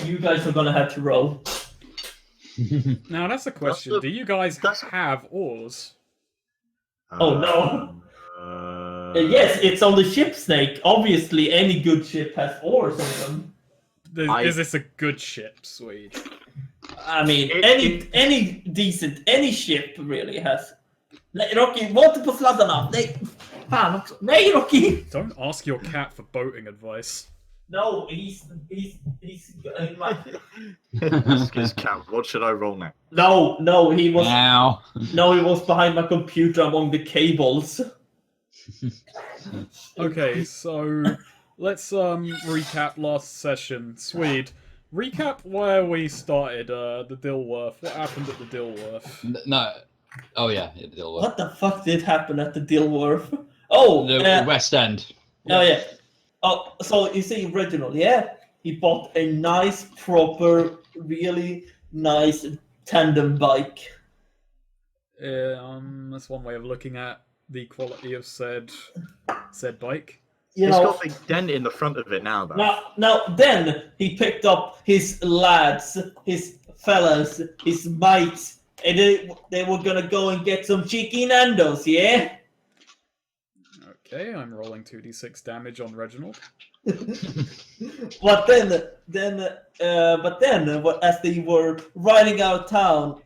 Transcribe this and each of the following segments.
you guys are gonna have to roll. Now that's a question. Do you guys have oars? Oh no. Yes, it's on the ship, Snake. Obviously, any good ship has oars on them. Is this a good ship, Swede? I mean, any decent, any ship really has. Nej, Rocky, var inte på sladdarna! Nej! Fan också! Nej, Rocky! Don't ask your cat for boating advice. No, he's His cat. What should I roll now? No, he was Now. No, he was behind my computer among the cables. Okay, so let's recap last session. Swede, recap where we started, the Dilworth. What happened at the Dilworth? No. Oh yeah, Dilworth. What the fuck did happen at the Dilworth? Oh, the West End. Oh yeah. Oh, so you see, Reginald, yeah, he bought a nice, proper, really nice tandem bike. That's one way of looking at the quality of said bike. It's got a dent in the front of it now, though. Now, then he picked up his lads, his fellas, his mates, and they were gonna go and get some cheeky Nando's, yeah? Okay, I'm rolling 2d6 damage on Reginald. But then, as they were riding out of town,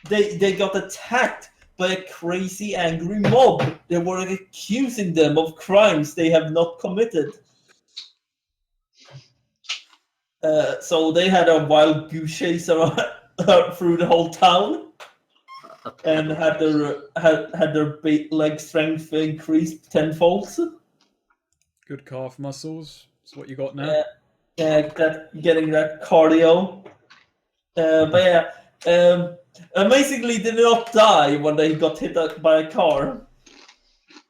they got attacked by a crazy, angry mob. They were accusing them of crimes they have not committed. So they had a wild goose chase around, through the whole town. And had their leg strength increased tenfold. Good calf muscles. That's what you got now. Getting that cardio. But yeah, amazingly did not die when they got hit by a car.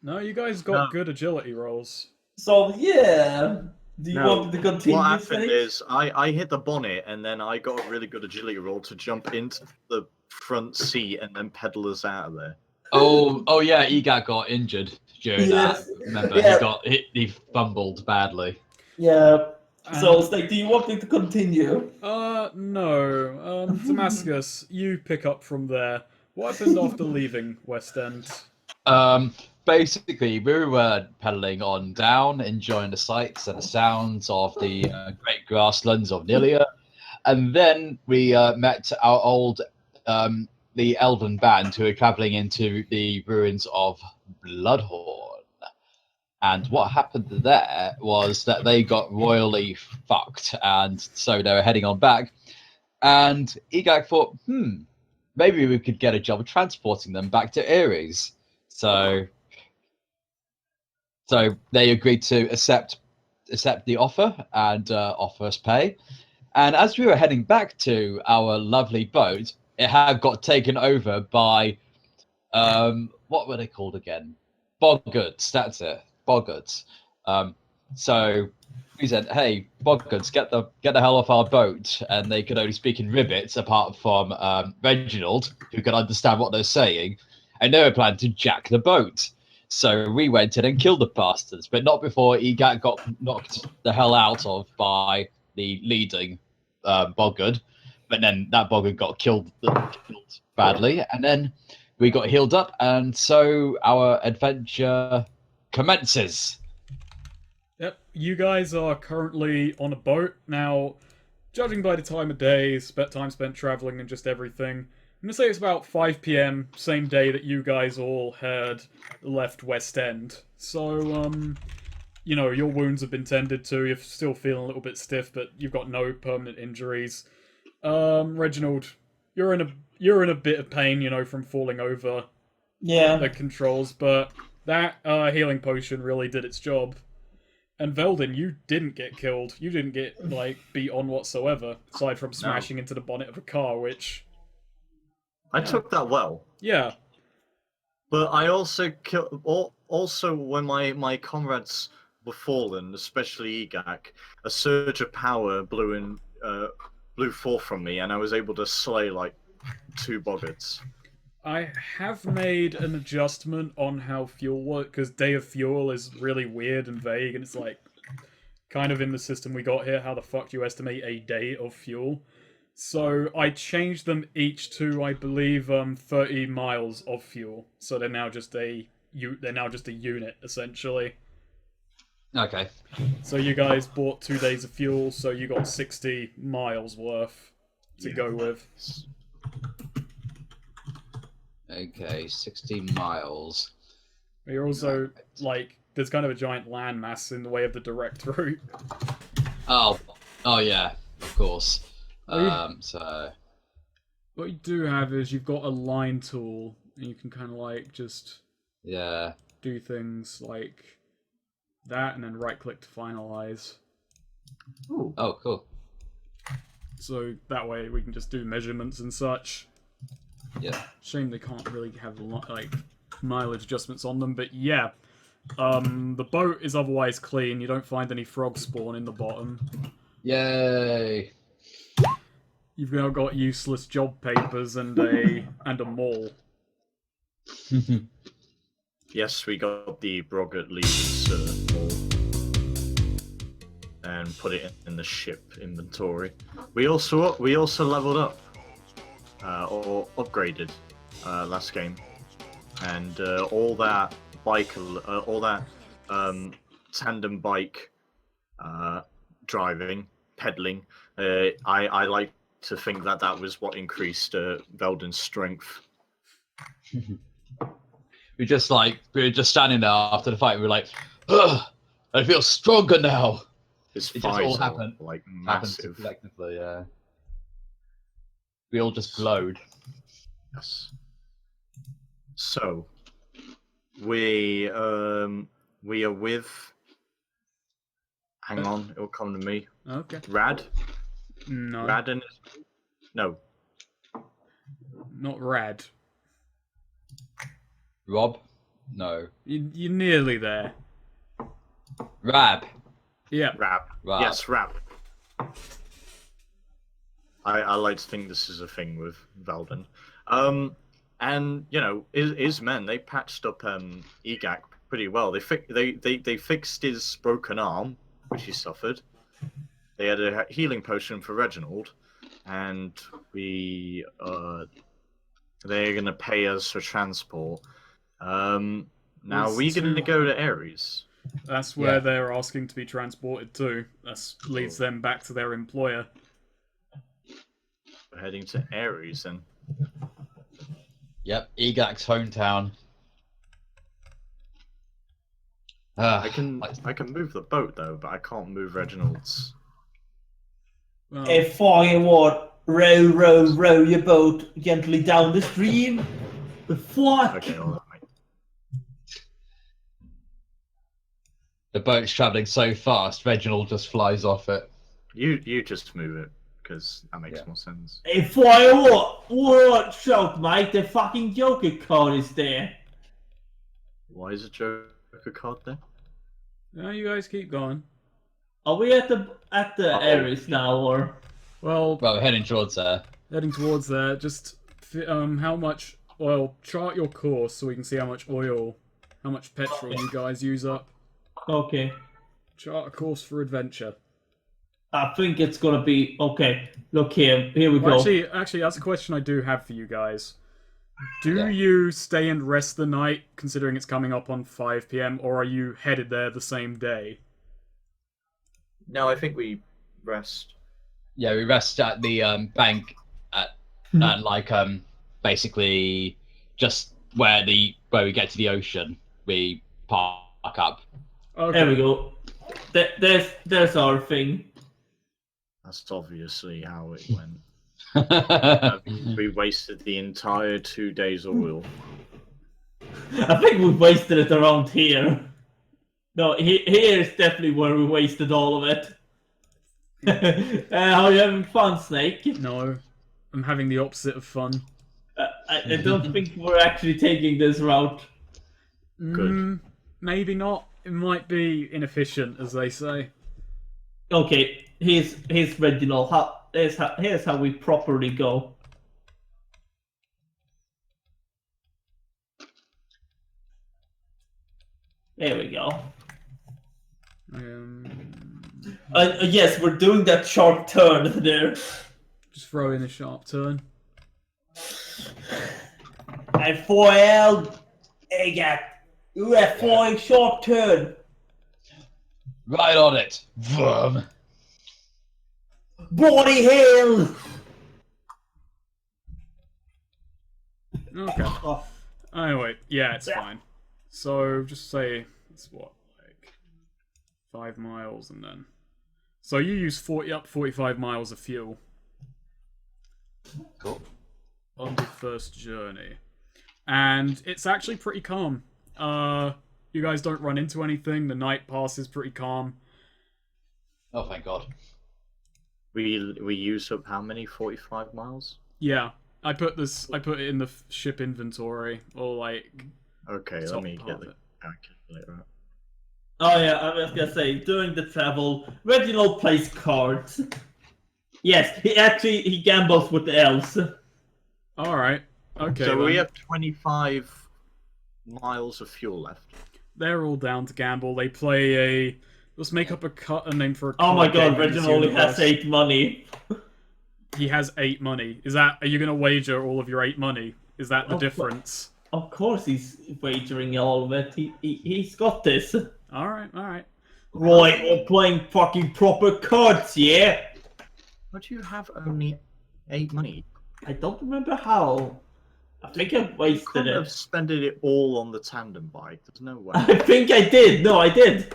No, you guys got good agility rolls. So yeah, do you want to continue? What happened is I hit the bonnet and then I got a really good agility roll to jump into the front seat and then pedal us out of there. Oh yeah, Egat got injured during that. Remember, he fumbled badly. Yeah. So, Snake, do you want me to continue? No. Damascus, you pick up from there. What happened after leaving West End? Basically, we were pedaling on down, enjoying the sights and the sounds of the great grasslands of Nilia, and then we met our old the Elven band who were traveling into the ruins of Bloodhorn. And what happened there was that they got royally fucked, and so they were heading on back. And Egag thought, maybe we could get a job transporting them back to Aries. So they agreed to accept the offer and offer us pay. And as we were heading back to our lovely boat, it had got taken over by, what were they called again? Boggards, that's it. Boggards. So we said, "Hey, Boggards, get the hell off our boat!" And they could only speak in ribbits, apart from Reginald, who could understand what they're saying. And they were planning to jack the boat. So we went in and killed the bastards, but not before Egat got knocked the hell out of by the leading Boggard. But then that Boggard got killed badly, and then we got healed up, and so our adventure commences. Yep, you guys are currently on a boat. Now, judging by the time of day, time spent traveling and just everything, I'm going to say it's about 5 p.m, same day that you guys all had left West End. So, you know, your wounds have been tended to, you're still feeling a little bit stiff, but you've got no permanent injuries. Reginald, you're in a bit of pain, you know, from falling over the controls, but that healing potion really did its job. And Veldin, you didn't get killed. You didn't get, like, beat on whatsoever, aside from smashing into the bonnet of a car, which... I took that well. Yeah. But I also killed... Also, when my comrades were fallen, especially Egak, a surge of power blew forth from me, and I was able to slay, like, 2 boggards. I have made an adjustment on how fuel works, because Day of Fuel is really weird and vague, and it's like, kind of in the system we got here, how the fuck do you estimate a day of fuel? So I changed them each to, I believe, 30 miles of fuel. So they're now just a unit essentially. Okay. So you guys bought 2 days of fuel, so you got 60 miles worth to go with. Okay, 60 miles. But you're also like, there's kind of a giant landmass in the way of the direct route. Oh yeah, of course. Well, So what you do have is you've got a line tool, and you can kind of like just yeah. do things like that, and then right click to finalize. Ooh. Oh, cool. So that way we can just do measurements and such. Yeah. Shame they can't really have like mileage adjustments on them, but yeah. The boat is otherwise clean. You don't find any frog spawn in the bottom. Yay. You've now got useless job papers and a mall. Yes, we got the Broggett Leeds and put it in the ship inventory. We also leveled up or upgraded last game, and all that tandem bike driving, pedaling. I like to think that was what increased Veldon's strength. we were just standing there after the fight. We were like, ugh, I feel stronger now. His It just all thighs are, happened. like Happened massive. collectively, yeah. We all just glowed. Yes. So we are with. Hang on, it'll come to me. Okay. Rad. No. Rad and no. Not Rad. Rob? No. You're nearly there. Rab. Yeah. Rab. Rab. Yes, Rab. I like to think this is a thing with Veldon. And you know, his men, they patched up Egak pretty well. They fixed his broken arm, which he suffered. They had a healing potion for Reginald, and they're gonna pay us for transport. Now we're gonna go to Aries. That's where Yeah. they're asking to be transported to. That leads them back to their employer. We're heading to Aries, and Yep, Egak's hometown. I can move the boat though, but I can't move Reginald's. Well, Hey, fucking what? Row your boat gently down the stream. The fuck? Okay, all right, mate. The boat's travelling so fast, Reginald just flies off it. You just move it because that makes more sense. Hey, fucking what? What joke, mate? The fucking Joker card is there. Why is a Joker card there? now you guys keep going. Are we at the Aries now, or? Well, Well, we're heading towards there. heading towards there. Just how much oil? Chart your course so we can see how much oil, how much petrol you guys use up. Okay. Chart a course for adventure. I think it's gonna be okay. Look here. Here we Well, go. actually, that's a question I do have for you guys. Do Yeah. you stay and rest the night, considering it's coming up on 5 p.m., or are you headed there the same day? No, I think we rest. Yeah, we rest at the bank at like basically just where we get to the ocean. We park up. Okay. There we go. There's our thing. That's obviously how it went. We wasted the entire 2 days oil. I think we wasted it around here. No, here is definitely where we wasted all of it. Are you having fun, Snake? No, I'm having the opposite of fun. I don't think we're actually taking this route. Good. Maybe not. It might be inefficient, as they say. Okay, here's Reginald. Here's how we properly go. There we go. Yes, we're doing that sharp turn there. Just throw in a sharp turn. And foil, Agat. You have flying sharp turn. Right on it. Vroom. Body hill. Okay. Oh, Anyway, yeah, it's fine. So just say it's what, like 5 miles, and then so you use 45 miles of fuel Cool. on the first journey, and it's actually pretty calm. You guys don't run into anything. The night passes pretty calm. Oh, thank God. We use up how many? 45 miles? Yeah, I put it in the ship inventory, or like Okay, let top me part get of the it. calculator out. oh yeah, I was gonna say, during the travel, Reginald plays cards. Yes, he gambles with the elves. All right. Okay. So we then. have 25 miles of fuel left. They're all down to gamble. They play a. Let's make up a name for a. Oh my card game god, in this Reginald only has universe. 8 money. He has 8 money. Are you gonna wager all of your 8 money? Is that the Oh, difference? Of course he's wagering all of it. He's got this. All right. Right, we're playing fucking proper cards, yeah? But you have only 8 money. I don't remember how. I think I You wasted couldn't have it. spent it all on the tandem bike. There's no way. I think I did. No, I did.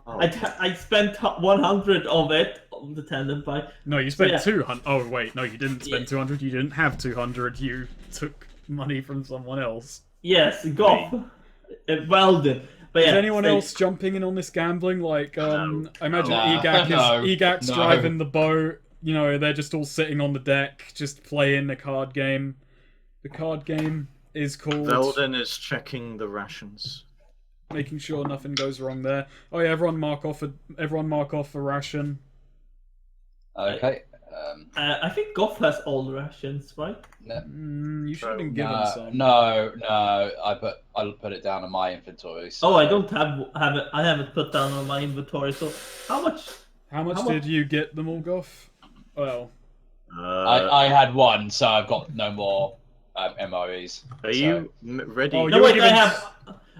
Oh, I spent 100 of it on the tandem bike. No, you spent Yeah. 200. Oh wait, no, you didn't spend Yeah. 200. You didn't have 200. You took money from someone else. Yes, Goff. Weldon. But yeah, Is anyone they- else jumping in on this gambling? Like, I imagine Nah, Egak's no. driving the boat. You know, they're just all sitting on the deck, just playing the card game. The card game is called Velden is checking the rations. making sure nothing goes wrong there. Oh yeah, everyone mark off a ration. Okay. I think Goff has all the rations, right? You should have been given No, some. no. I put it down in my inventory. So... Oh, I don't have it. I haven't put down on my inventory. So how much? How much How did you get them all, Goff? Well, I had one, so I've got no more MOEs. Are you ready? Oh, No, you were wait, given I have.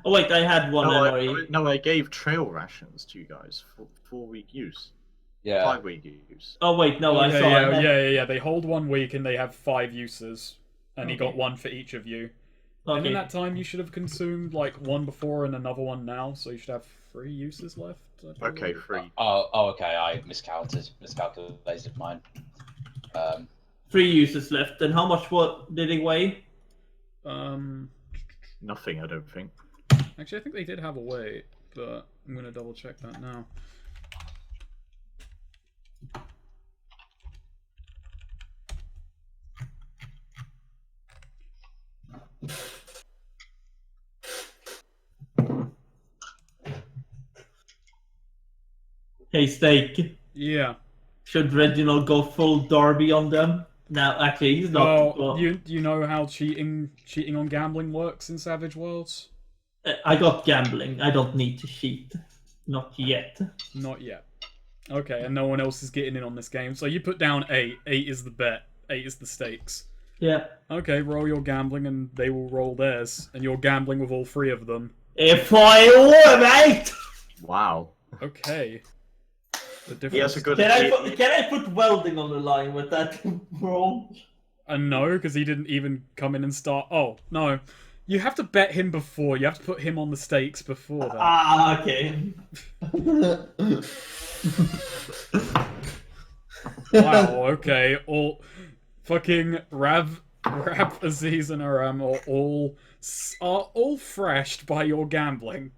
Oh wait, I had one no, MRE. no, I gave trail rations to you guys for 4-week use. Yeah. 5-week use. Oh wait, no, I yeah, saw. I had- yeah. They hold 1 week and they have 5 uses, and you got 1 for each of you. And in Okay. that time, you should have consumed like 1 before and another 1 now, so you should have 3 uses left. I believe. Okay, 3. Oh, okay. I miscalculated mine. 3 uses left. And how much? What did he weigh? Nothing, I don't think. Actually, I think they did have a weight, but I'm gonna double check that now. Hey, Steak. Yeah. Should Reginald go full Derby on them? No, actually, he's not. Oh, well, do you know how cheating on gambling works in Savage Worlds? I got gambling. I don't need to cheat. Not yet. Not yet. Okay, and no one else is getting in on this game. So you put down 8. 8 is the bet. 8 is the stakes. Yeah. Okay, roll your gambling and they will roll theirs. And you're gambling with all 3 of them. If I were, mate! Wow. Okay. The difference. He has a good. Can I put welding on the line with that roll? No, because he didn't even come in and start. Oh, no. You have to bet him before. You have to put him on the stakes before that. Ah, okay. Wow, okay. All fucking Rab, Aziz, and Aram are all thrashed by your gambling.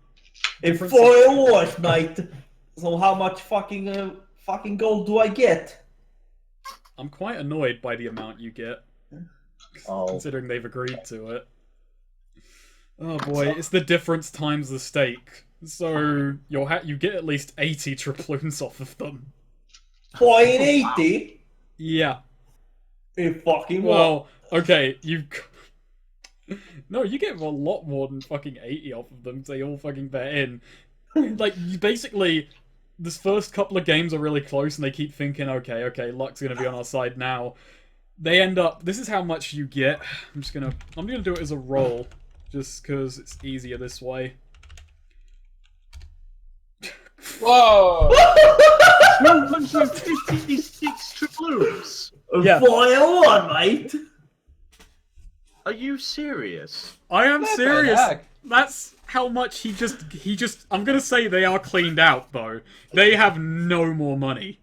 If Difference- 4 was, mate. So how much fucking gold do I get? I'm quite annoyed by the amount you get, Oh. considering they've agreed to it. Oh boy, it's the difference times the stake. So you get at least 80 triploons off of them. 0.80? Yeah. If fucking what? Well, okay, No, you get a lot more than fucking 80 off of them, so they all fucking bet in. Like, you basically, this first couple of games are really close, and they keep thinking, okay, luck's gonna be on our side now. They end up. This is how much you get. I'm gonna do it as a roll, just because it's easier this way. Whoa! 256 triploons. Yeah. Boil on, mate. Are you serious? I am What the serious. heck? That's how much he just. I'm gonna say they are cleaned out though. They have no more money.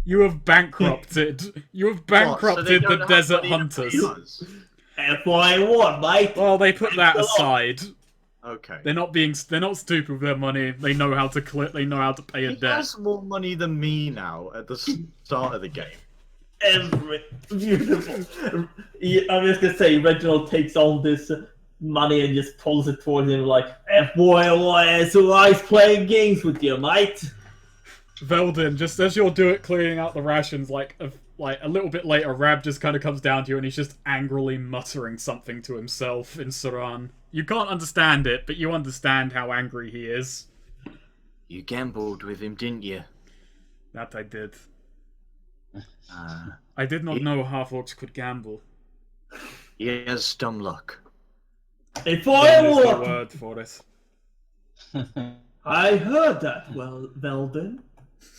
You have bankrupted. You have bankrupted the desert hunters. FY1, mate. Well, they put that aside. Okay. They're not stupid with their money. They know how to They know how to pay a He debt. has more money than me now at the start of the game. Beautiful. I'm just gonna say, Reginald takes all this money and just pulls it towards him like, FY1, it's always playing games with you, mate. Veldin, just as you'll do it, clearing out the rations, like a little bit later, Rab just kind of comes down to you and he's just angrily muttering something to himself in Saran. You can't understand it, but you understand how angry he is. You gambled with him, didn't you? That I did. I did not know half-orcs could gamble. He has dumb luck. That is the FY1! word for it. I heard that, well, Veldin.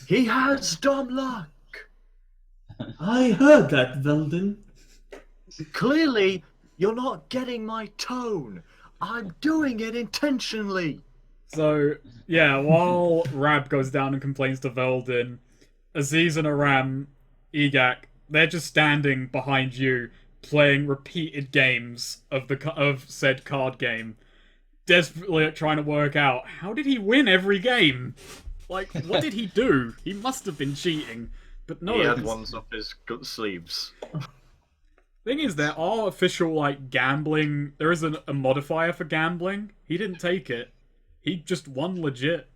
He has dumb luck. I heard that, Veldin. Clearly, you're not getting my tone. I'm doing it intentionally. So, yeah, while Rab goes down and complains to Veldin, Aziz and Aram, Egak, they're just standing behind you, playing repeated games of said card game, desperately trying to work out, how did he win every game? Like, what did he do? He must have been cheating. But no, He had ones up his sleeves. thing is, there are official, like, gambling... There is a modifier for gambling. He didn't take it. He just won legit.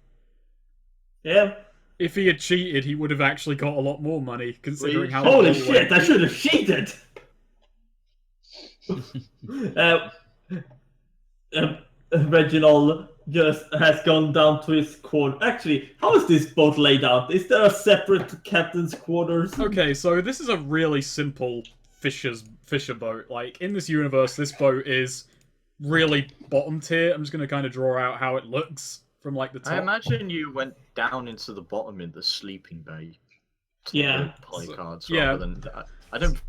Yeah. If he had cheated, he would have actually got a lot more money, considering how... Holy the shit, I should have cheated! Reginald just has gone down to his quarter. Actually, how is this boat laid out? Is there a separate captain's quarters? Okay, so this is a really simple fisher boat. Like, in this universe, this boat is really bottom tier. I'm just going to kind of draw out how it looks from, like, the top. I imagine you went down into the bottom in the sleeping bay. To Yeah. play cards yeah. rather than. I don't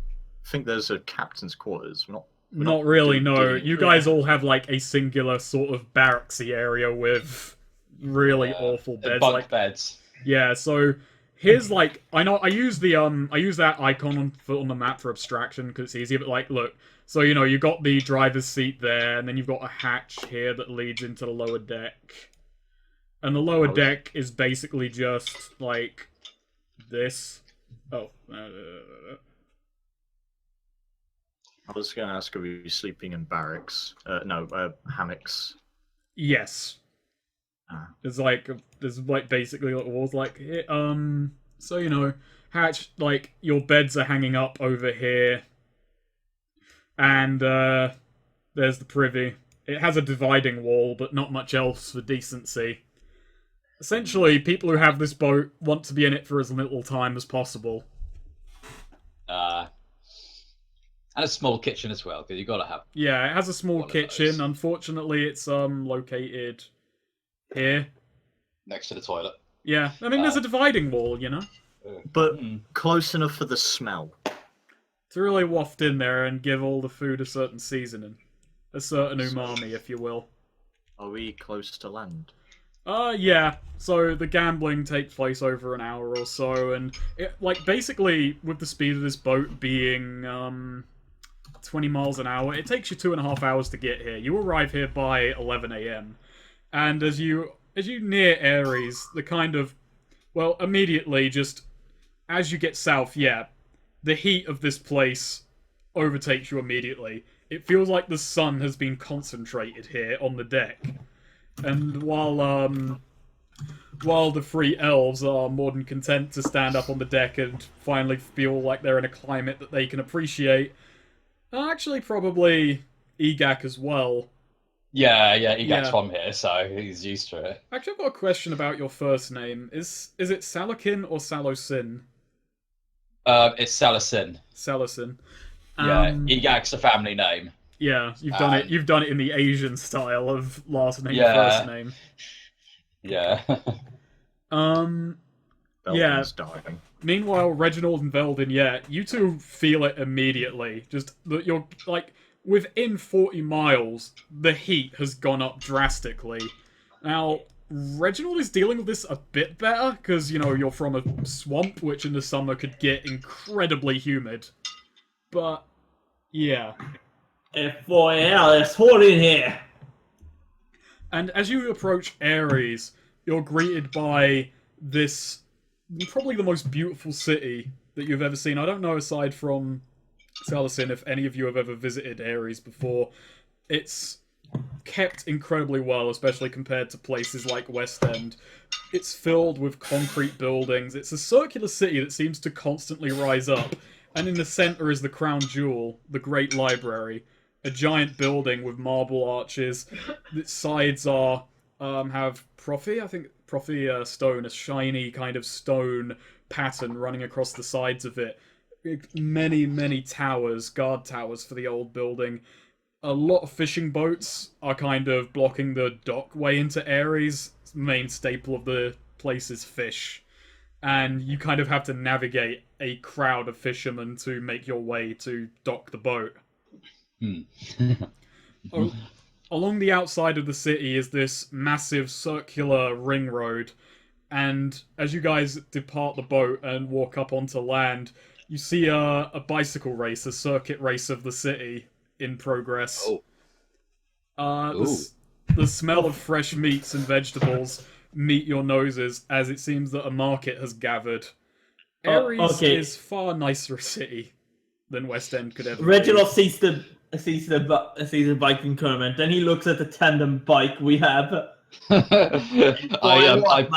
think there's a captain's quarters. Not really, no. doing- You guys all have, like, a singular sort of barracksy area with really awful beds. Bunk Like, beds. yeah, so here's, like, I use that icon on the map for abstraction because it's easier, but, like, look, so, you know, you got the driver's seat there, and then you've got a hatch here that leads into the lower deck. And the lower deck is basically just, like, this. Oh, I was going to ask, are you sleeping in barracks? Hammocks. yes. There's basically like walls like so you know, hatch, like, your beds are hanging up over here, and there's the privy. It has a dividing wall, but not much else for decency. Essentially, people who have this boat want to be in it for as little time as possible. And a small kitchen as well, because you got to have. Yeah, it has a small One of kitchen. those. Unfortunately, it's located here. Next to the toilet. Yeah, I mean, there's a dividing wall, you know? But close enough for the smell. To really waft in there and give all the food a certain seasoning. A certain umami, if you will. Are we close to land? Yeah. So the gambling takes place over an hour or so, and basically, with the speed of this boat being 20 miles an hour, it takes you 2.5 hours to get here. You arrive here by 11 a.m. And as you near Aries, the kind of, well, immediately, just as you get south, yeah, the heat of this place overtakes you immediately. It feels like the sun has been concentrated here on the deck. And while the three elves are more than content to stand up on the deck and finally feel like they're in a climate that they can appreciate, actually probably Egak as well, Yeah, Egak's Yeah. from here, so he's used to it. Actually, I've got a question about your first name. Is it Salakin or Salosin? It's Salasin. Salasin. Yeah, Um, Egak's a family name. yeah, you've done it. And You've done it in the Asian style of last name, Yeah. first name. yeah. Um, yeah. Veldin's dying. Meanwhile, Reginald and Veldin, yeah, you two feel it immediately. Just that you're like within 40 miles, the heat has gone up drastically. Now, Reginald is dealing with this a bit better because you're from a swamp, which in the summer could get incredibly humid. But yeah, Boy, yeah, it's hot in here. and as you approach Aries, you're greeted by this probably the most beautiful city that you've ever seen. I don't know, aside from Salasin, if any of you have ever visited Aries before. It's kept incredibly well, especially compared to places like West End. It's filled with concrete buildings. It's a circular city that seems to constantly rise up. And in the center is the crown jewel, the Great Library, a giant building with marble arches. Its sides are have Prophy stone, a shiny kind of stone pattern running across the sides of it. Many towers, guard towers for the old building. A lot of fishing boats are kind of blocking the dockway into Aries. The main staple of the place is fish. And you kind of have to navigate a crowd of fishermen to make your way to dock the boat. Along the outside of the city is this massive circular ring road, and as you guys depart the boat and walk up onto land, you see a bicycle race, a circuit race of the city in progress. The smell of fresh meats and vegetables meet your noses as it seems that a market has gathered. Aries is far nicer a city than West End could ever Reginald be. sees the bike increment, then he looks at the tandem bike we have. I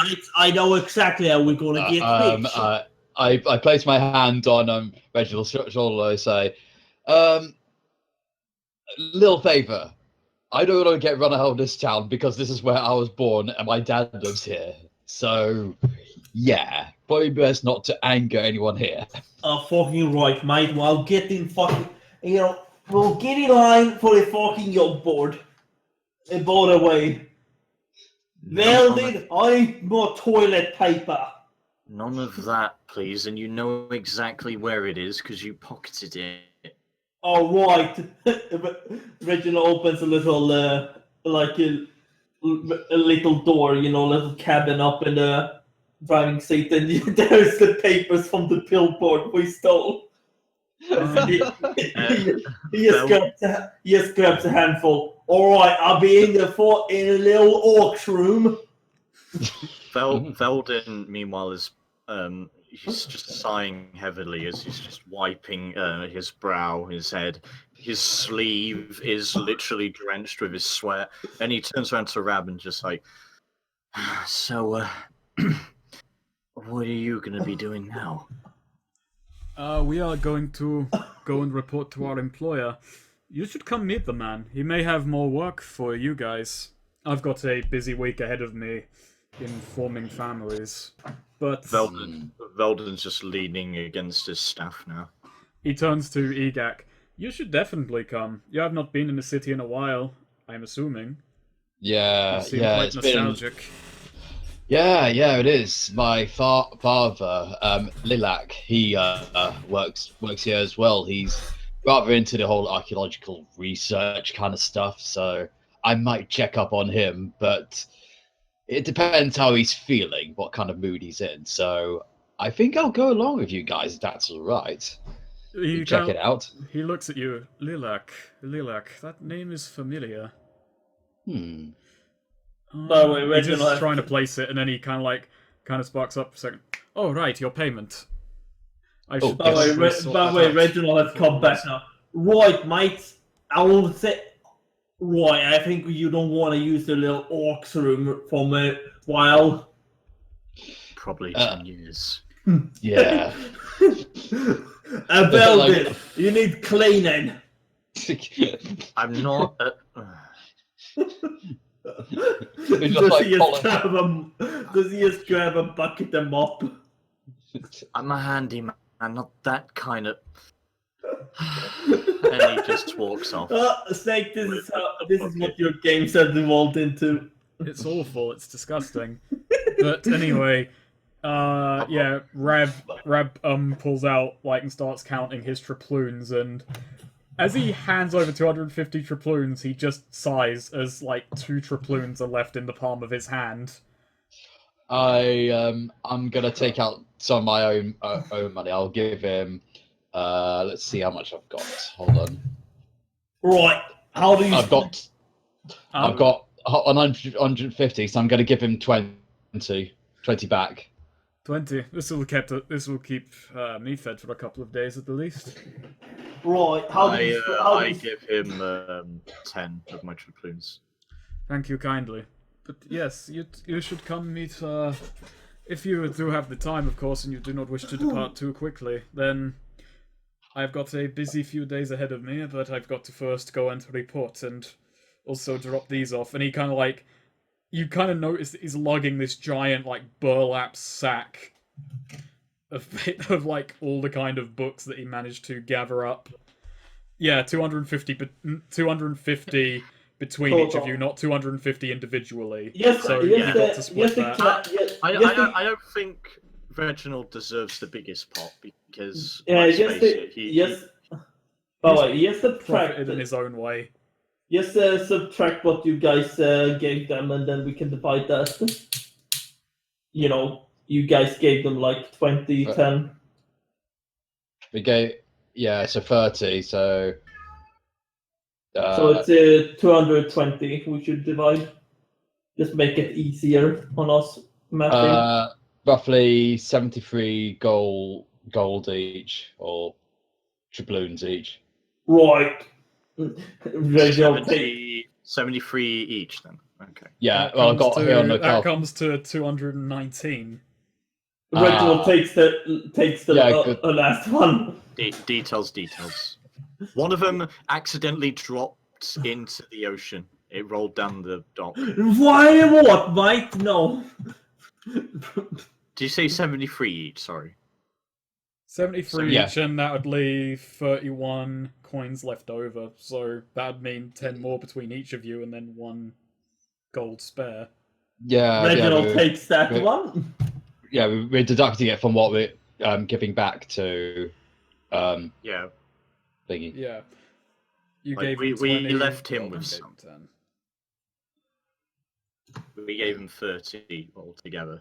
know exactly how we're gonna get rich. I place my hand on Reginald's shoulder. I say, little favor. I don't want to get run out of this town because this is where I was born and my dad lives here. So, yeah, probably best not to anger anyone here. Fucking right, mate. Well, get in fucking, we'll get in line for a fucking yacht board. And by the way, Veldin, I need more toilet paper. None of that, please. And you know exactly where it is because you pocketed it. All right. Reginald opens a little, like a little door, little cabin up in the driving seat, and there's the papers from the billboard we stole. He just grabs a handful. All right, I'll be in a little orcs room. Veldin, meanwhile, is he's just sighing heavily as he's just wiping his brow, his head. His sleeve is literally drenched with his sweat, and he turns around to Rab and just like, so, what are you gonna be doing now? We are going to go and report to our employer. You should come meet the man. He may have more work for you guys. I've got a busy week ahead of me in forming families. But Veldin's just leaning against his staff now. He turns to Egak. You should definitely come. You have not been in the city in a while, I'm assuming. Yeah, You seem quite nostalgic. Yeah, it is. My father, Lilac, he works here as well. He's rather into the whole archaeological research kind of stuff, so I might check up on him, but it depends how he's feeling, what kind of mood he's in. So I think I'll go along with you guys if that's all right. You check it out. He looks at you. Lilac, that name is familiar. By the way, He's just trying to place it, and then he kind of sparks up for a second. Oh, right, your payment. By the way, Reginald has come back now. Right, mate. I will say... Right, I think you don't want to use the little orcs room for a while. Probably 10 years. Yeah. Veldin, you need cleaning. I'm not... Does he just grab a bucket and mop? I'm a handyman, not that kind of. And he just walks off. Snake, this is what your games have evolved into. It's awful. It's disgusting. But anyway, yeah, Rab pulls out and starts counting his triploons, and as he hands over 250 triploons, he just sighs as 2 triploons are left in the palm of his hand. I'm gonna take out some of my own money. I'll give him. Let's see how much I've got. Hold on. Right. How do you? I've got 150, so I'm gonna give him 20 back. 20. This will keep me fed for a couple of days at the least. Right. I give him 10 of my triploons. Thank you kindly. But yes, you should come meet. If you do have the time, of course, and you do not wish to depart too quickly, then I've got a busy few days ahead of me. But I've got to first go and report and also drop these off. And he kind of you kind of notice that he's lugging this giant burlap sack of all the kind of books that he managed to gather up. Yeah, 250 between each of you, not 250 individually. Yes, so yes, you got to split that. I don't think Reginald deserves the biggest pot because Profited in his own way. Yes, subtract what you guys gave them, and then we can divide that. You guys gave them 20, 10. We gave, so 30. So. So it's 220. We should divide. Just make it easier on us mapping. Roughly 73 gold each, or triploons each. Right. 73 each then. Okay. Yeah, well, I've got here on the that comes to 219. Reginald takes the last one. Details. One of them accidentally dropped into the ocean. It rolled down the dock. Why? What, mate? No. Did you say 73 each? Sorry. 73 each, and that would leave 31 coins left over. So that would mean 10 more between each of you, and then 1 gold spare. Yeah. Reginald takes that one. Yeah, we're deducting it from what we're giving back to. Yeah. Thingy. Yeah. You gave we 20, left him with some. 10. We gave him 30 altogether.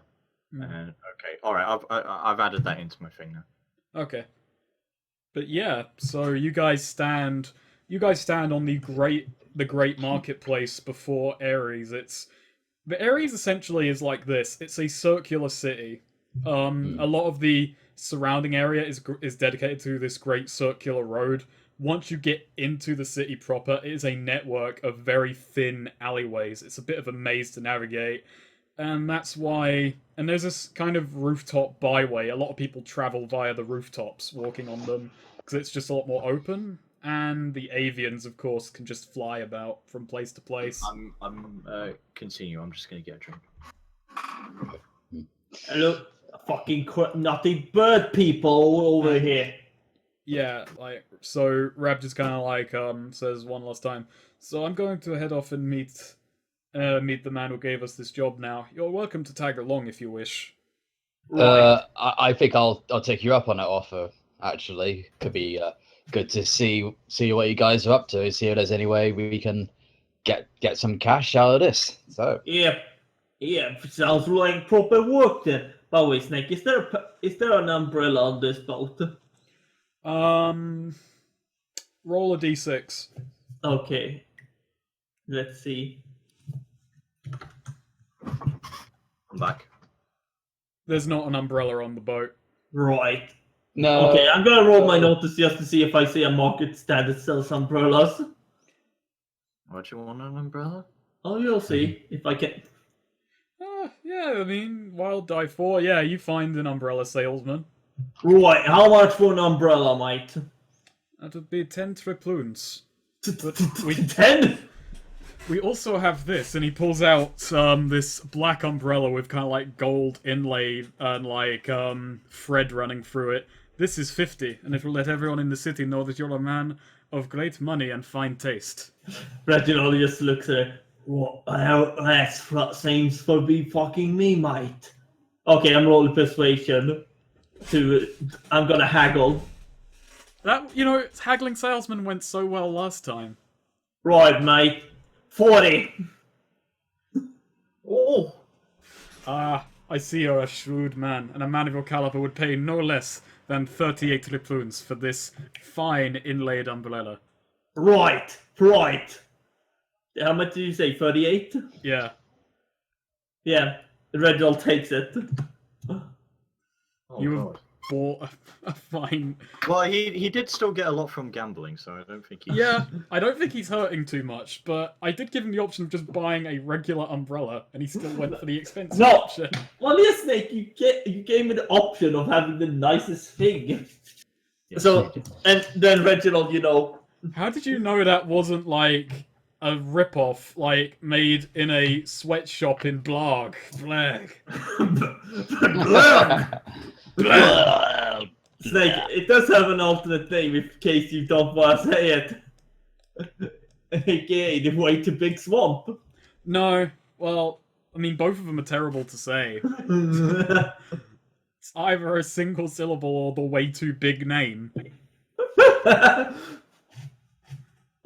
Mm. Okay, all right. I've added that into my thing now. Okay. But yeah, so you guys stand on the great marketplace before Aries. The Aries essentially is like this. It's a circular city. A lot of the surrounding area is dedicated to this great circular road. Once you get into the city proper, it is a network of very thin alleyways. It's a bit of a maze to navigate. And that's why... And there's this kind of rooftop byway. A lot of people travel via the rooftops, walking on them, because it's just a lot more open. And the avians, of course, can just fly about from place to place. Continue. I'm just going to get a drink. Hello, fucking naughty bird people over here. Yeah, so Rab just kind of says one last time. So I'm going to head off and meet the man who gave us this job now. You're welcome to tag along if you wish. Right. I think I'll take you up on that offer. Actually, could be good to see what you guys are up to. See if there's any way we can get some cash out of this. So Yeah, sounds like proper work then. By the way, Snake, is there an umbrella on this boat? Roll a d6. Okay. Let's see. I'm back. There's not an umbrella on the boat. Right. no. Okay, I'm gonna roll my notice just to see if I see a market stand that sells umbrellas. What, you want an umbrella? Oh, you'll see if I can. Yeah, I mean, Wild Die 4, yeah, you find an umbrella salesman. Right, how much for an umbrella, mate? That would be 10 triploons. 10? We also have this, and he pulls out this black umbrella with kind of like gold inlay and like thread running through it. This is 50, and it will let everyone in the city know that you're a man of great money and fine taste. Reginald just looks at it. What? That seems to be fucking me, mate. Okay, I'm rolling persuasion. I'm gonna haggle. That, haggling salesman went so well last time. Right, mate. 40. Oh. I see you're a shrewd man, and a man of your caliber would pay no less than 38 triplons for this fine inlaid umbrella. Right. How much did you say? 38? Yeah. Yeah. Reginald takes it. Oh, You God. have bought a fine... Well, he did still get a lot from gambling, so I don't think he... Yeah, I don't think he's hurting too much, but I did give him the option of just buying a regular umbrella, and he still went for the expensive No. option. Well, yeah, Snake, you gave me the option of having the nicest thing. Yes, So, he did. and then Reginald, How did you know that wasn't, like, a rip-off, like, made in a sweatshop in Blarg? Blarg. Snake, it does have an alternate name in case you don't want to say it. AKA the way to Big Swamp. No, well, I mean, both of them are terrible to say. It's either a single syllable or the way too big name.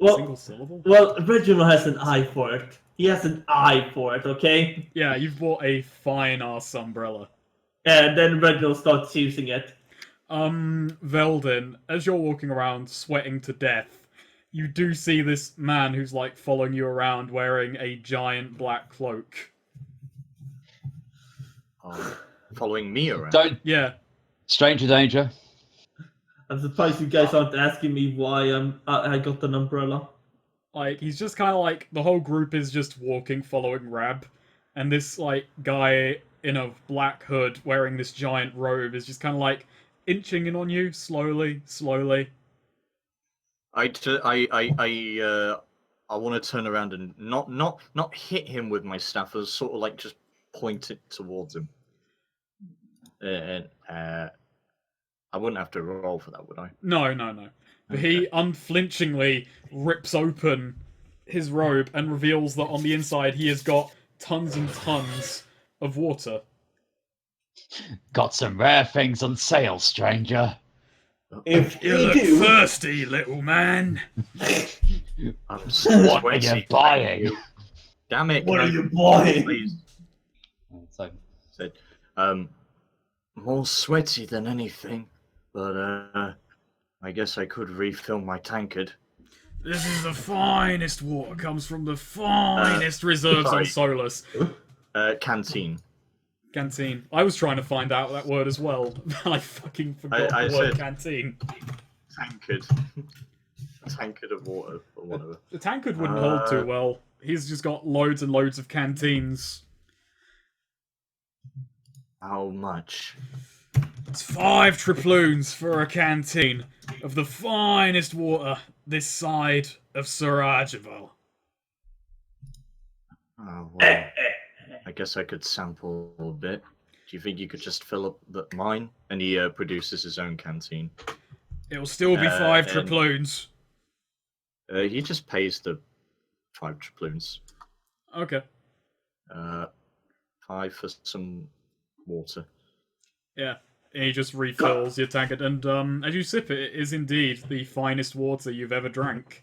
Single well, syllable? well, Reginald has an eye for it. He has an eye for it, okay? Yeah, you've bought a fine-ass umbrella. And then Reginald starts using it. Veldin, as you're walking around sweating to death, you do see this man who's like following you around wearing a giant black cloak. Following me around. Don't Yeah. stranger danger. I'm surprised you guys aren't asking me why I got an umbrella. Like, he's just kind of like, the whole group is just walking, following Rab, and this, like, guy in a black hood wearing this giant robe is just kind of like inching in on you, slowly. I want to turn around and not hit him with my staff, as sort of like just point it towards him. And I wouldn't have to roll for that, would I? No. But he unflinchingly rips open his robe and reveals that on the inside he has got tons and tons of water. Got some rare things on sale, stranger. If You you look do, thirsty, little man. I'm What are you sweaty. buying? Damn it! what can are I you buying? please? So, Said, more sweaty than anything, but I guess I could refill my tankard. This is the finest water, comes from the finest reserves on sorry. Solus. Canteen. Canteen. I was trying to find out that word as well. I fucking forgot I the word said- canteen. Tankard. A tankard of water, or whatever. The tankard wouldn't hold too well. He's just got loads and loads of canteens. How much? It's 5 triploons for a canteen of the finest water this side of Sarajevo. Oh, well, I guess I could sample a bit. Do you think you could just fill up mine? And he produces his own canteen. It'll still be 5 and- triploons. He just pays the 5 triploons. Okay. 5 for some water. Yeah. And he just refills your tankard, and as you sip it, it is indeed the finest water you've ever drank.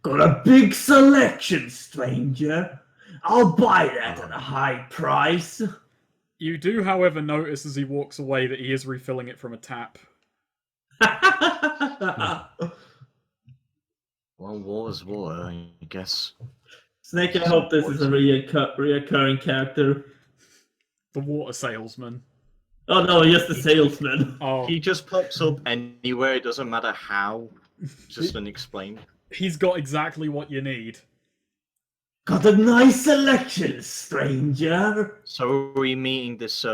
Got a big selection, stranger. I'll buy that at a high price. You do, however, notice as he walks away that he is refilling it from a tap. Well, water's water, I guess. Snake, I hope this is a reoccurring character. The water salesman. Oh no, just the salesman. Oh, He just pops up anywhere, it doesn't matter how. Just unexplained. he's got exactly what you need. Got a nice selection, stranger. So are we meeting this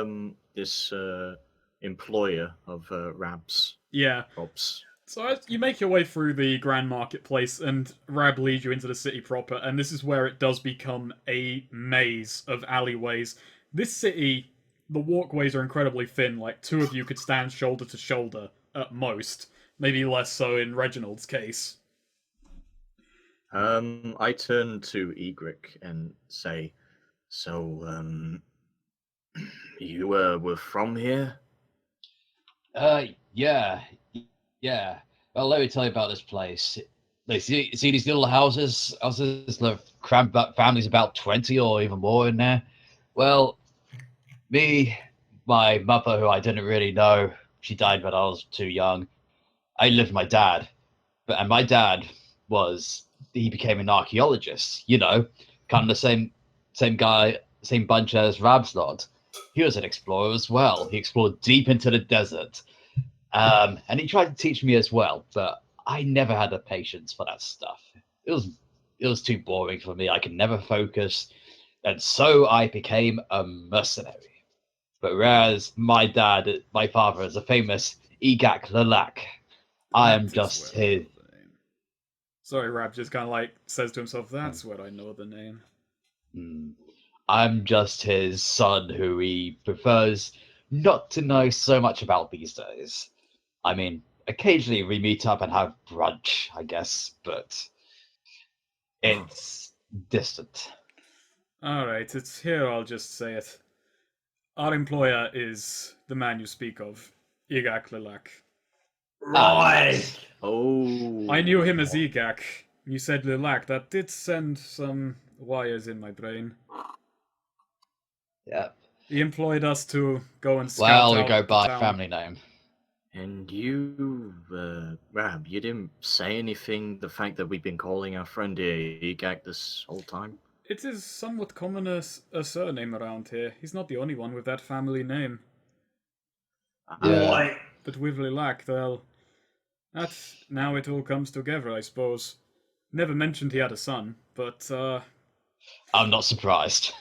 employer of Rab's? Yeah. Rob's? So as you make your way through the Grand Marketplace, and Rab leads you into the city proper, and this is where it does become a maze of alleyways. This city, the walkways are incredibly thin, like two of you could stand shoulder to shoulder at most. Maybe less so in Reginald's case. I turn to Egric and say, "So, you were from here?" Yeah, yeah. Well, let me tell you about this place. Like, see these little houses that crammed up families about 20 or even more in there. Well, me, my mother, who I didn't really know, she died when I was too young. I lived with my dad, and my dad he became an archaeologist. You know, kind of the same guy, same bunch as Rabslot. He was an explorer as well. He explored deep into the desert. And he tried to teach me as well, but I never had the patience for that stuff. It was too boring for me. I could never focus, and so I became a mercenary. But whereas my father, is a famous Egak Lalak, I am That is just where I know his. the name. Sorry, Rab just kind of like says to himself, "That's where I know the name." Hmm, I'm just his son, who he prefers not to know so much about these days. I mean, occasionally we meet up and have brunch, I guess, but it's distant. Alright, it's here, I'll just say it. Our employer is the man you speak of, Igak Lilak. Right. Nice. Oh, I knew him as Igak. You said Lilak, that did send some wires in my brain. Yeah. He employed us to go and scout Well, we out go the by town. family name. And you, Rab, you didn't say anything. The fact that we've been calling our friend Egak this whole time. It is somewhat common as a surname around here. He's not the only one with that family name. Yeah. Right. But with Lilac, well, now it all comes together, I suppose. Never mentioned he had a son, but I'm not surprised.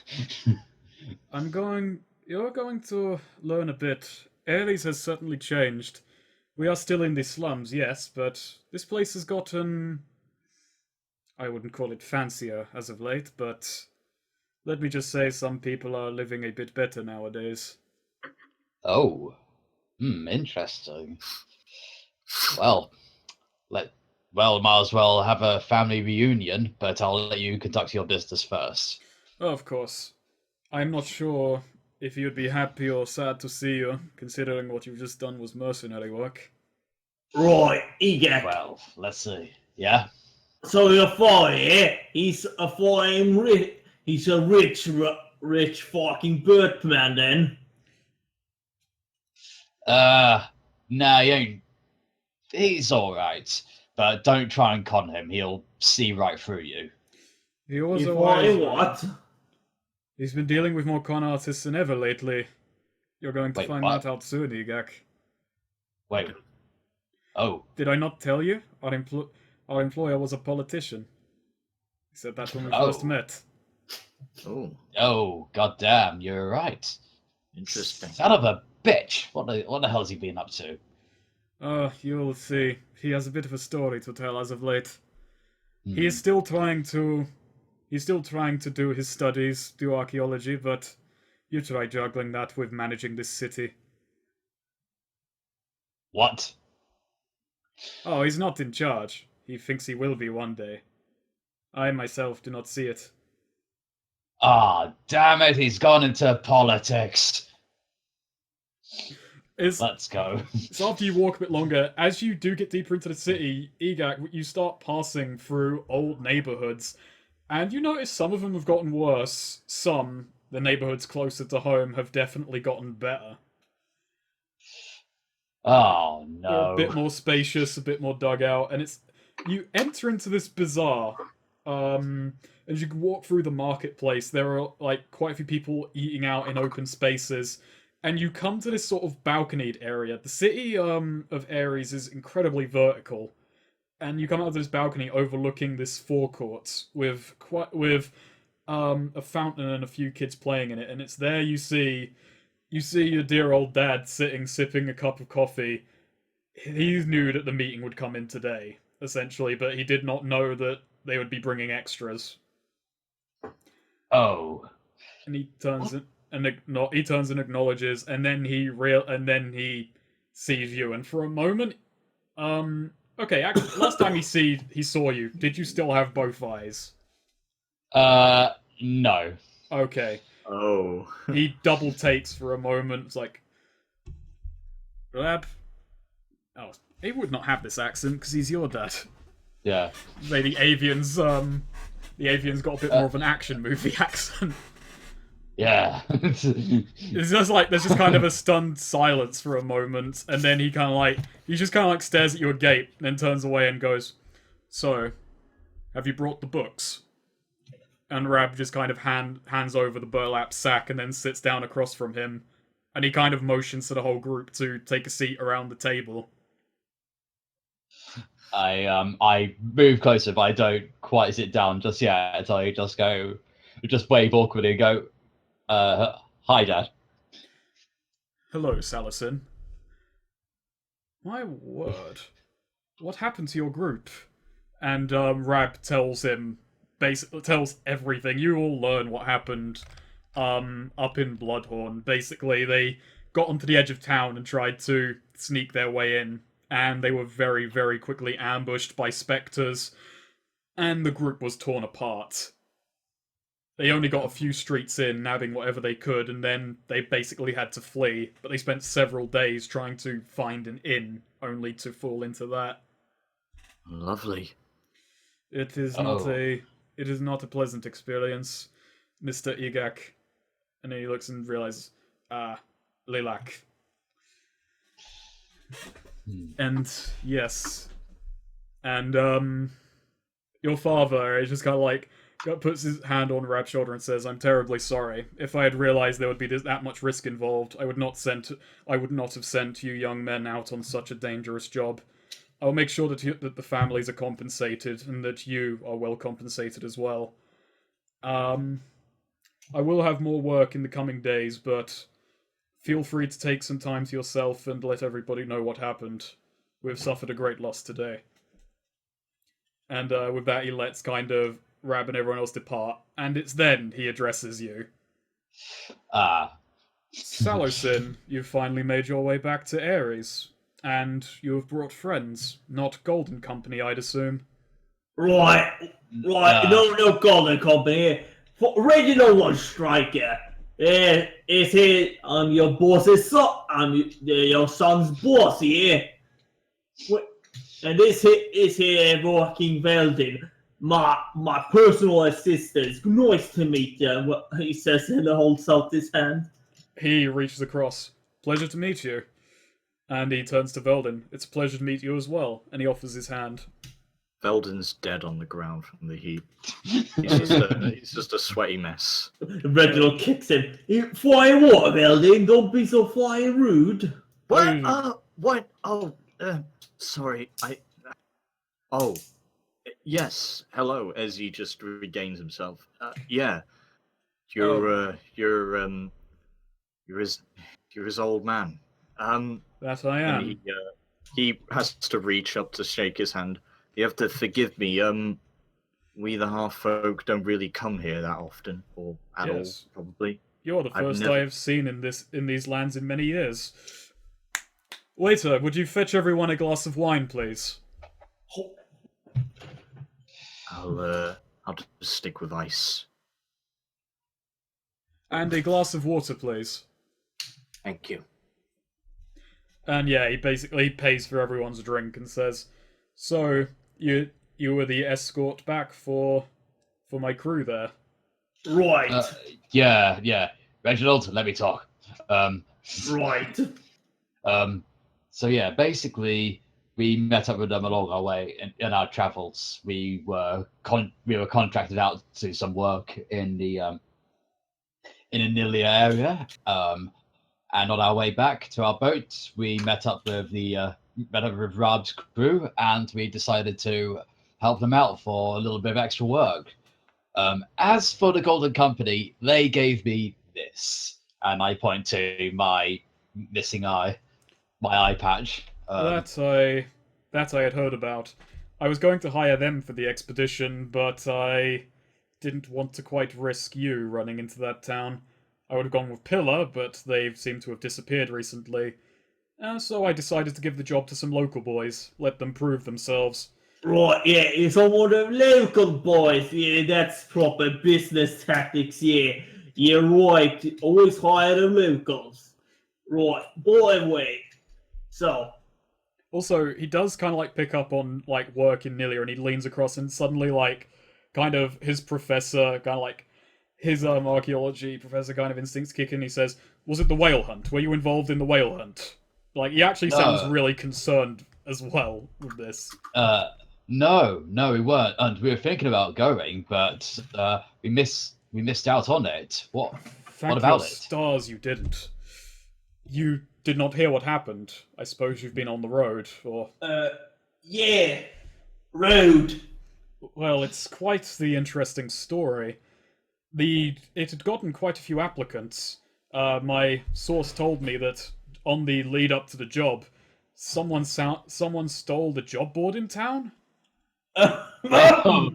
you're going to learn a bit. Aries has certainly changed. We are still in the slums, yes, but this place has gotten, I wouldn't call it fancier as of late, but let me just say some people are living a bit better nowadays. Oh, interesting. Well, might as well have a family reunion, but I'll let you conduct your business first. Oh, of course. I'm not sure if you'd be happy or sad to see you, considering what you've just done was mercenary work. Right. Egak. Well, let's see. Yeah? So your father, yeah? He's a fucking rich. He's a rich fucking birdman then. Nah, he ain't. He's alright, but don't try and con him. He'll see right through you. He was If a wise I man. what? He's been dealing with more con artists than ever lately. You're going to Wait, find what? that out soon, Igak. Wait. Oh, Did I not tell you? Our employer was a politician. He said that when we first Oh. met. Oh, goddamn, you're right. interesting. Son of a bitch! What the hell's he been up to? You'll see. He has a bit of a story to tell as of late. Hmm. He's still trying to do his studies, do archaeology, but you try juggling that with managing this city. What? Oh, he's not in charge. He thinks he will be one day. I myself do not see it. Ah, damn it, he's gone into politics. Let's go. So after you walk a bit longer, as you do get deeper into the city, Egak, you start passing through old neighborhoods, and you notice some of them have gotten worse. Some, the neighborhoods closer to home, have definitely gotten better. Oh, They're a no. bit more spacious, a bit more dug out, and you enter into this bazaar. As you walk through the marketplace, there are like quite a few people eating out in open spaces, and you come to this sort of balconied area. The city of Aries is incredibly vertical, and you come out of this balcony overlooking this forecourt with a fountain and a few kids playing in it, and it's there you see your dear old dad sitting sipping a cup of coffee, he knew that the meeting would come in today, essentially, but he did not know that they would be bringing extras. Oh. And he turns he turns and acknowledges, and then he sees you, and for a moment, okay, actually, last time he saw you, did you still have both eyes? No. Okay. Oh. He double takes for a moment. It's like, Rab. Oh, he would not have this accent because he's your dad. Yeah. Say the avian's got a bit more of an action movie accent. Yeah. It's just like there's just kind of a stunned silence for a moment, and then he just kind of like stares at you agape, then turns away and goes, "So, have you brought the books?" And Rab just kind of hands over the burlap sack and then sits down across from him, and he kind of motions to the whole group to take a seat around the table. I move closer, but I don't quite sit down just yet. I just wave awkwardly and go, hi, Dad. Hello, Salison. My word. What happened to your group? And Rab tells everything. You all learn what happened up in Bloodhorn. Basically, they got onto the edge of town and tried to sneak their way in, and they were very, very quickly ambushed by spectres, and the group was torn apart. They only got a few streets in, nabbing whatever they could, and then they basically had to flee, but they spent several days trying to find an inn, only to fall into that. Lovely. It is not a pleasant experience, Mr. Igak. And then he looks and realizes, Lilac. And yes. And your father is just kind of like puts his hand on Rab's shoulder and says, "I'm terribly sorry. If I had realized there would be that much risk involved, I would not have sent you young men out on such a dangerous job. I'll make sure that the families are compensated and that you are well compensated as well. I will have more work in the coming days, but feel free to take some time to yourself and let everybody know what happened. We've suffered a great loss today." And with that, he lets kind of Rab and everyone else depart, and it's then he addresses you. Salosin, you've finally made your way back to Aries, and you have brought friends, not Golden Company, I'd assume. Right. No Golden Company. Original One Striker. It's here. I'm your boss's son. I'm your son's boss here. And this is here working Veldin, my personal assistant. Nice to meet you. He says and holds out his hand. He reaches across. Pleasure to meet you. And he turns to Veldin. It's a pleasure to meet you as well. And he offers his hand. Veldin's dead on the ground from the heat. He's just a sweaty mess. Reginald kicks him. Flying what, Veldin? Don't be so flying rude. What? What? Oh, sorry. Oh, yes. Hello. As he just regains himself. Yeah. You're his old man. That I am. And he has to reach up to shake his hand. You have to forgive me. We the half folk don't really come here that often, or at all, probably. You're the first I have seen in these lands in many years. Waiter, would you fetch everyone a glass of wine, please? I'll just stick with ice. And a glass of water, please. Thank you. And yeah, he basically pays for everyone's drink and says, "So you were the escort back for my crew there?" Right. Yeah. Reginald, let me talk. Right. So yeah, basically, we met up with them along our way in our travels. We were contracted out to do some work in the Anilia area. And on our way back to our boat, we met up with Rab's crew, and we decided to help them out for a little bit of extra work. As for the Golden Company, they gave me this, and I point to my missing eye, my eye patch. That I had heard about. I was going to hire them for the expedition, but I didn't want to quite risk you running into that town. I would have gone with Pillar, but they seem to have disappeared recently. So I decided to give the job to some local boys, let them prove themselves. Right, yeah, it's all the local boys. Yeah, that's proper business tactics. Yeah, you're right. Always hire the locals. Right, boy, wait. So, Also, he does kind of like pick up on like work in Nilia, and he leans across and suddenly like kind of his professor, kind of like his archaeology professor kind of instincts kick in. He says, "Was it the whale hunt? Were you involved in the whale hunt?" Like he actually sounds No. really concerned as well with this. No, we weren't, and we were thinking about going, but we missed out on it. What Thank about your it? stars you didn't. You did not hear what happened. I suppose you've been on the road, or yeah, road. well, it's quite the interesting story. It had gotten quite a few applicants. My source told me that on the lead up to the job, someone stole the job board in town. Oh,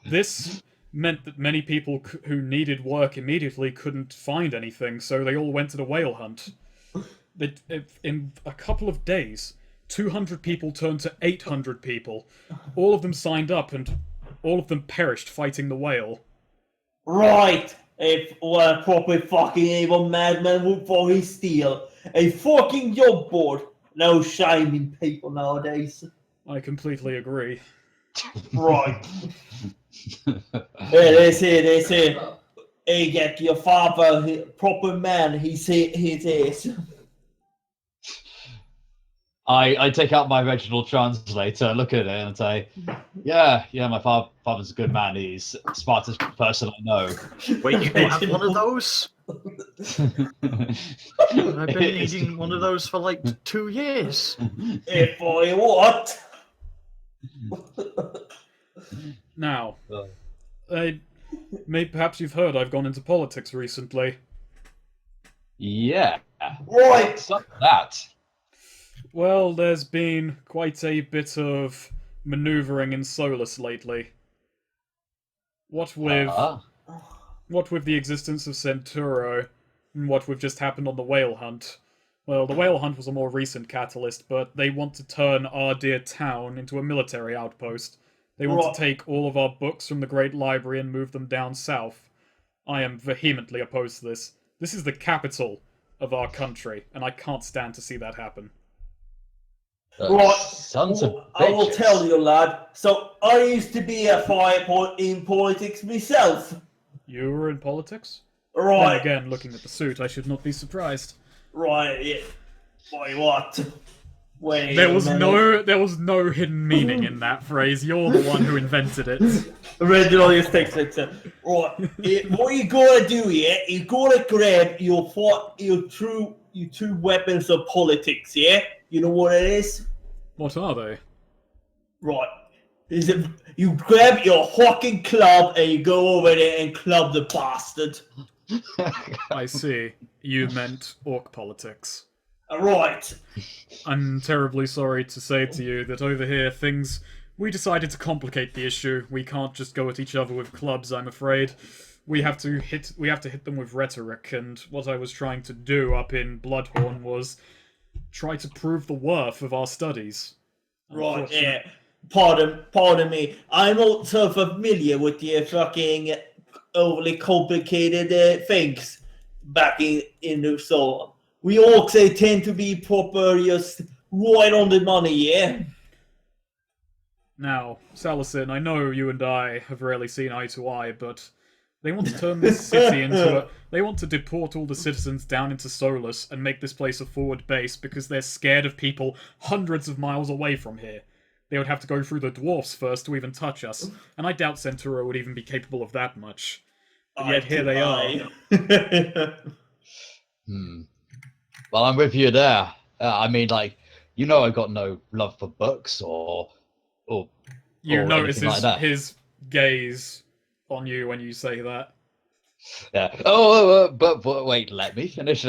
This meant that many people who needed work immediately couldn't find anything, so they all went to the whale hunt. In a couple of days, 200 people turned to 800 people. All of them signed up, and all of them perished fighting the whale. Right. If a proper fucking evil madman would probably steal a fucking job board. No shame in people nowadays. I completely agree. Right. They say, hey, get your father, proper man, he is. I take out my original translator, look at it, and say, "Yeah, my father's a good man. He's the smartest person I know." Wait, you don't have one of those? I've been needing one of those for like 2 years. If I what? Now, perhaps you've heard I've gone into politics recently. Yeah, Right. what's up with that? Well, there's been quite a bit of manoeuvring in Solus lately. What with the existence of Centauro, and what with just happened on the whale hunt. Well, the whale hunt was a more recent catalyst, but they want to turn our dear town into a military outpost. They want Right. to take all of our books from the Great Library and move them down south. I am vehemently opposed to this. This is the capital of our country, and I can't stand to see that happen. Right. Sons of bitches. I will tell you, lad. So I used to be a firepoint in politics myself. You were in politics? Right. Then again, looking at the suit, I should not be surprised. Right. Yeah. Boy, what? Wait. There a was minute. no hidden meaning in that phrase. You're the one who invented it. Original just takes like that. Right. What you gotta do here? You gotta grab your two weapons of politics. Yeah. You know what it is? What are they? Right. You grab your fucking club and you go over there and club the bastard. I see. You meant orc politics. Right. I'm terribly sorry to say to you that over here we decided to complicate the issue. We can't just go at each other with clubs, I'm afraid. We have to hit them with rhetoric, and what I was trying to do up in Bloodhorn was try to prove the worth of our studies. Right, yeah. Pardon me. I'm not so familiar with your fucking overly complicated things back in the soul. We orcs, they tend to be proper, just right on the money, yeah? Now, Salacin, I know you and I have rarely seen eye to eye, but they want to turn this city into a... They want to deport all the citizens down into Solus and make this place a forward base because they're scared of people hundreds of miles away from here. They would have to go through the dwarfs first to even touch us, and I doubt Centauro would even be capable of that much. But yet here they are. Well, I'm with you there. I mean, like, I've got no love for books or You notice anything like that. his gaze on you when you say that. Yeah. But wait, let me finish,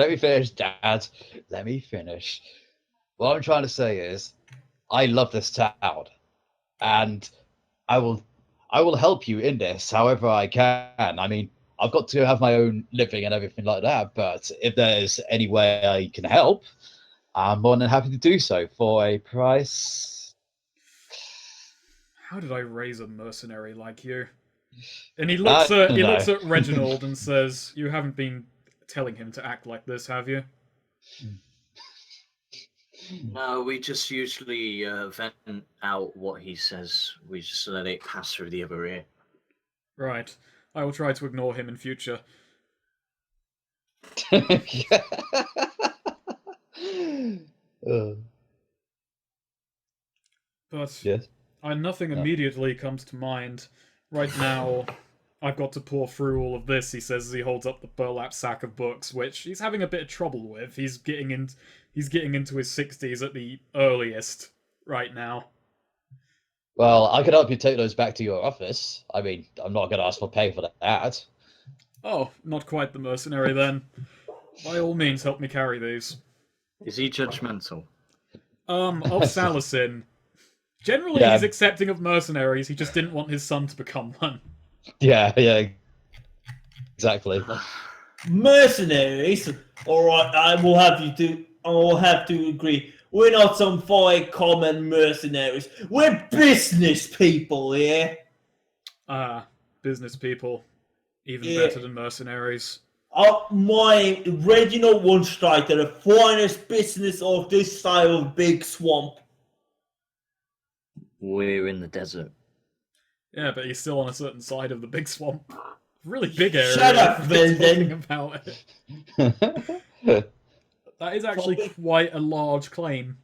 Dad. Let me finish. What I'm trying to say is, I love this town, and I will help you in this however I can. I mean, I've got to have my own living and everything like that, but if there's any way I can help, I'm more than happy to do so for a price. How did I raise a mercenary like you? And he looks at Reginald and says, "You haven't been telling him to act like this, have you?" No, we just usually vent out what he says. We just let it pass through the other ear. Right. I will try to ignore him in future. But Yes. nothing immediately comes to mind. Right now, I've got to pour through all of this, he says as he holds up the burlap sack of books, which he's having a bit of trouble with. He's getting into his 60s at the earliest right now. Well, I could help you take those back to your office. I mean, I'm not going to ask for pay for that. Oh, not quite the mercenary then. By all means, help me carry these. Is he judgmental? Of Salacin. Generally, Yeah. he's accepting of mercenaries. He just didn't want his son to become one. Yeah, exactly. Mercenaries? Alright, I will have to agree. We're not some fine common mercenaries. We're business people here. Business people. Even Yeah. better than mercenaries. My Reginald Wunstreiter, the finest business of this side of Big Swamp. We're in the desert. Yeah, but he's still on a certain side of the big swamp. Really big area. Shut up, if you're Belden. talking about it. That is actually quite a large claim.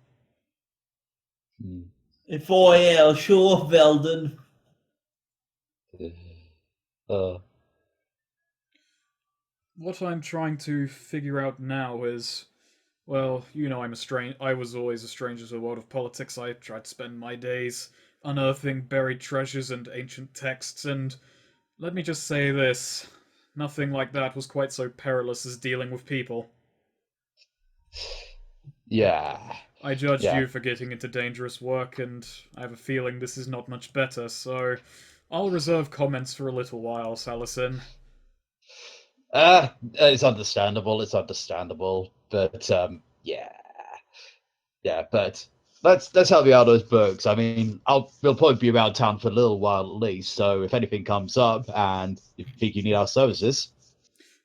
If I am sure, Velden. What I'm trying to figure out now is, well, you know, I was always a stranger to the world of politics. I tried to spend my days unearthing buried treasures and ancient texts, and let me just say this: nothing like that was quite so perilous as dealing with people. Yeah. I judged Yeah. you for getting into dangerous work, and I have a feeling this is not much better, so I'll reserve comments for a little while, Salacin. It's understandable, but yeah, but let's help you out those books. I mean, we'll probably be around town for a little while at least, so if anything comes up and you think you need our services,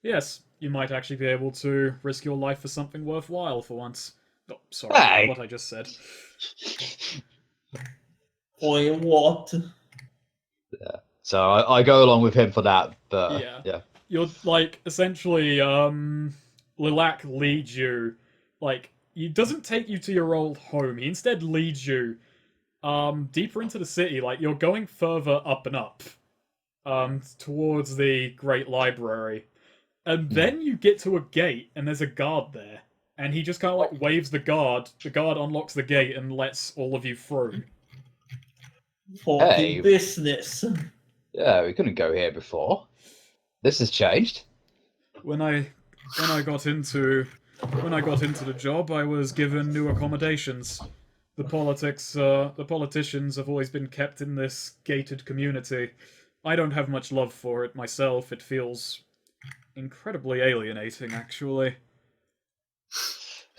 Yes, you might actually be able to risk your life for something worthwhile for once. Oh, sorry, Hey. what I just said. Or what? so I go along with him for that. But Yeah. You're, like, essentially, Lilac leads you, like, he doesn't take you to your old home, he instead leads you, deeper into the city, like, you're going further up and up, towards the Great Library, and then you get to a gate, and there's a guard there, and he just kind of, like, waves the guard unlocks the gate and lets all of you through. Fucking Hey. business. yeah, we couldn't go here before. This has changed. When I got into the job, I was given new accommodations. The politicians have always been kept in this gated community. I don't have much love for it myself. It feels incredibly alienating, actually.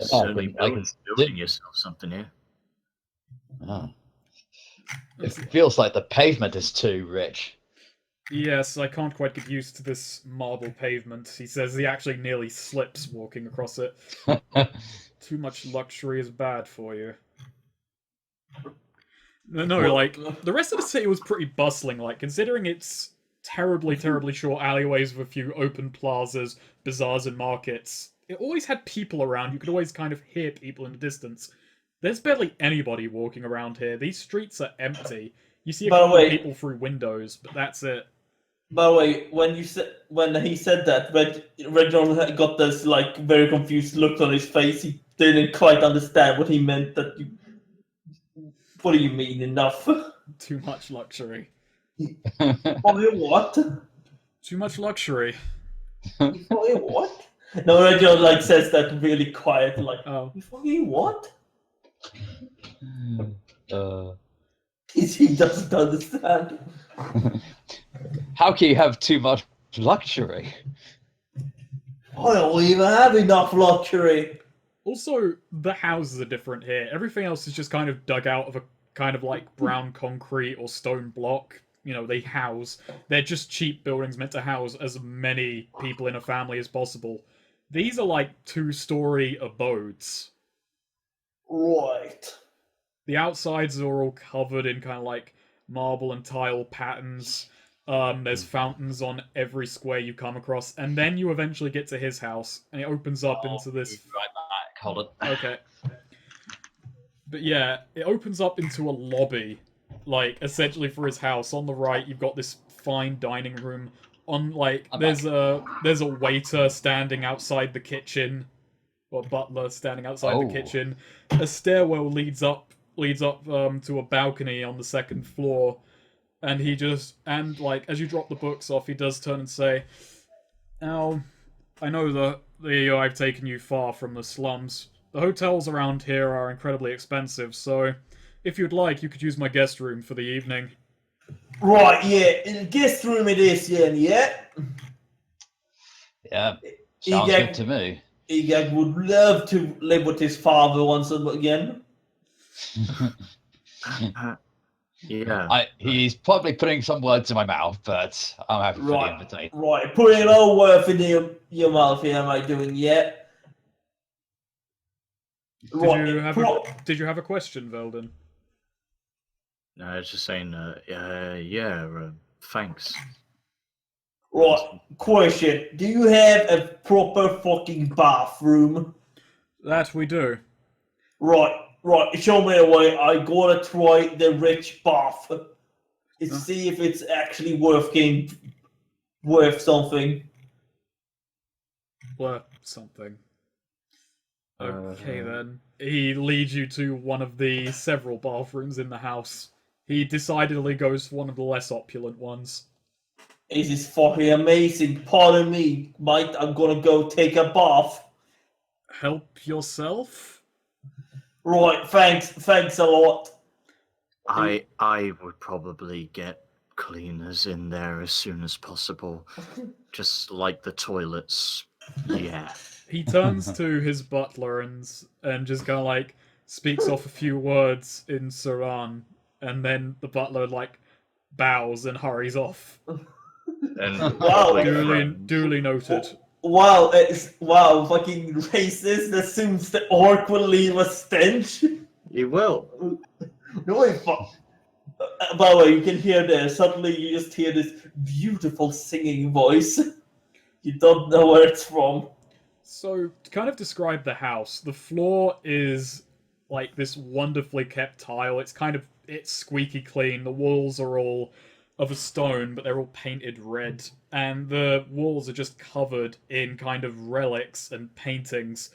Certainly I can building yourself something here. Oh. It feels like the pavement is too rich. Yes, I can't quite get used to this marble pavement. He says he actually nearly slips walking across it. Too much luxury is bad for you. No, like, the rest of the city was pretty bustling, like, considering its terribly, terribly short alleyways with a few open plazas, bazaars, and markets. It always had people around. You could always kind of hear people in the distance. There's barely anybody walking around here. These streets are empty. You see a By the couple of way- people through windows, but that's it. By the way, when he said that, Reginald got this like very confused look on his face. He didn't quite understand what he meant. What do you mean enough? Too much luxury. What? Too much luxury. What? No, Reginald like says that really quiet, like Oh. fucking what? Uh, He doesn't understand. how can you have too much luxury? I don't even have enough luxury. Also, the houses are different here. Everything else is just kind of dug out of a kind of like brown concrete or stone block. You know, they're just cheap buildings meant to house as many people in a family as possible. These are like 2-story abodes. Right. The outsides are all covered in kind of like marble and tile patterns. There's fountains on every square you come across, and then you eventually get to his house, and it opens up into this. Right back. Hold on. Okay, but yeah, it opens up into a lobby, like essentially for his house. On the right, you've got this fine dining room. On like, I'm there's a waiter standing outside the kitchen, or butler standing outside the Oh. kitchen. A stairwell leads up to a balcony on the second floor, and like as you drop the books off, he does turn and say, "Now, I know that I've taken you far from the slums. The hotels around here are incredibly expensive, so if you'd like, you could use my guest room for the evening." Right, yeah. In the guest room it is, yeah. Yeah. Sounds good to me. Egag would love to live with his father once again. Yeah. He's probably putting some words in my mouth, but I'm happy for the Right, invitation. right. Putting a little worth in your mouth here, am I doing yet? Did you have a question, Velden? No, I was just saying, thanks. Right, question. Do you have a proper fucking bathroom? That we do. Right, show me a way. I gotta try the rich bath. See if it's actually worth something. Worth something. Okay then. He leads you to one of the several bathrooms in the house. He decidedly goes for one of the less opulent ones. This is fucking amazing. Pardon me, mate. I'm gonna go take a bath. Help yourself? Right, thanks a lot. I would probably get cleaners in there as soon as possible, just like the toilets. Yeah. He turns to his butler and just kind of like speaks off a few words in Saran, and then the butler like bows and hurries off. And Wow. Duly noted. Wow, fucking racist assumes the orc will leave a stench. you will. No, by the way, you can hear this. Suddenly, you just hear this beautiful singing voice. You don't know where it's from. So, to kind of describe the house, the floor is like this wonderfully kept tile. It's squeaky clean. The walls are all of a stone, but they're all painted red. And the walls are just covered in kind of relics and paintings.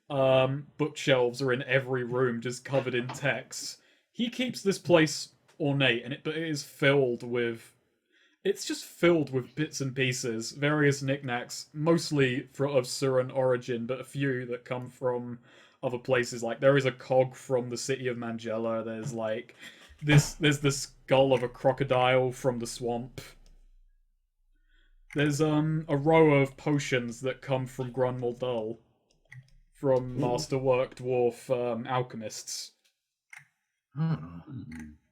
Bookshelves are in every room, just covered in texts. He keeps this place ornate, but it is filled with. It's just filled with bits and pieces, various knickknacks, mostly of Suran origin, but a few that come from other places. Like there is a cog from the city of Mangella. There's like there's the skull of a crocodile from the swamp. There's a row of potions that come from Grunmal Dull, from masterwork dwarf alchemists.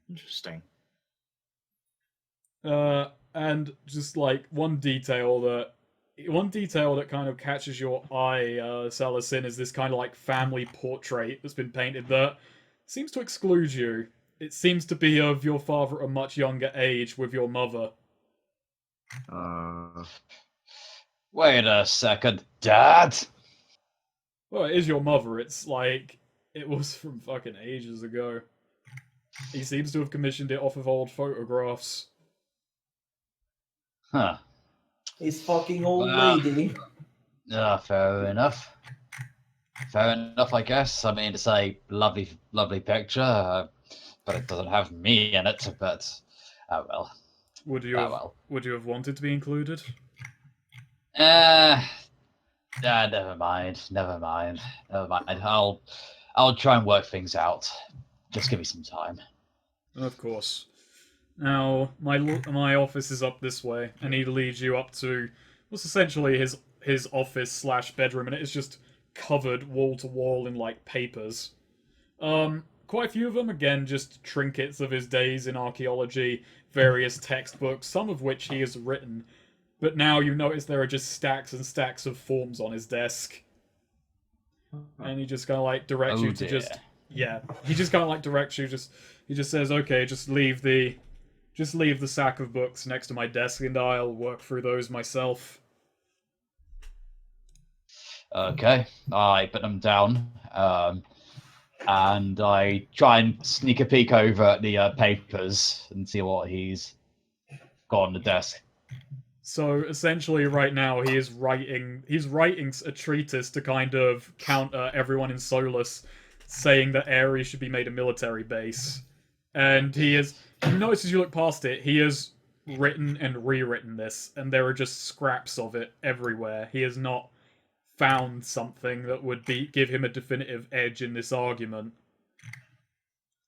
Interesting. And just like one detail that kind of catches your eye, Salasin, is this kind of like family portrait that's been painted that seems to exclude you. It seems to be of your father at a much younger age with your mother. Wait a second, Dad. Well, it is your mother. It's like it was from fucking ages ago. He seems to have commissioned it off of old photographs. Huh. His fucking old lady. Fair enough. Fair enough, I guess. I mean, it's a lovely, lovely picture, but it doesn't have me in it. But oh well. Would you have wanted to be included? Never mind. I'll I'll try and work things out. Just give me some time. Of course. Now, my office is up this way, and he leads you up to what's essentially his office slash bedroom, and it is just covered wall to wall in like papers. Quite a few of them, again, just trinkets of his days in archaeology, various textbooks, some of which he has written. But now you notice there are just stacks and stacks of forms on his desk. And he just kind of like directs you to just... Yeah, he just kind of like directs you, he just says, okay, just leave the sack of books next to my desk and I'll work through those myself. Okay, I put them down, and I try and sneak a peek over at the papers and see what he's got on the desk. So essentially, right now he's writing a treatise to kind of counter everyone in Solus, saying that Aries should be made a military base. And you notice as you look past it, he has written and rewritten this, and there are just scraps of it everywhere. He has not found something that would give him a definitive edge in this argument.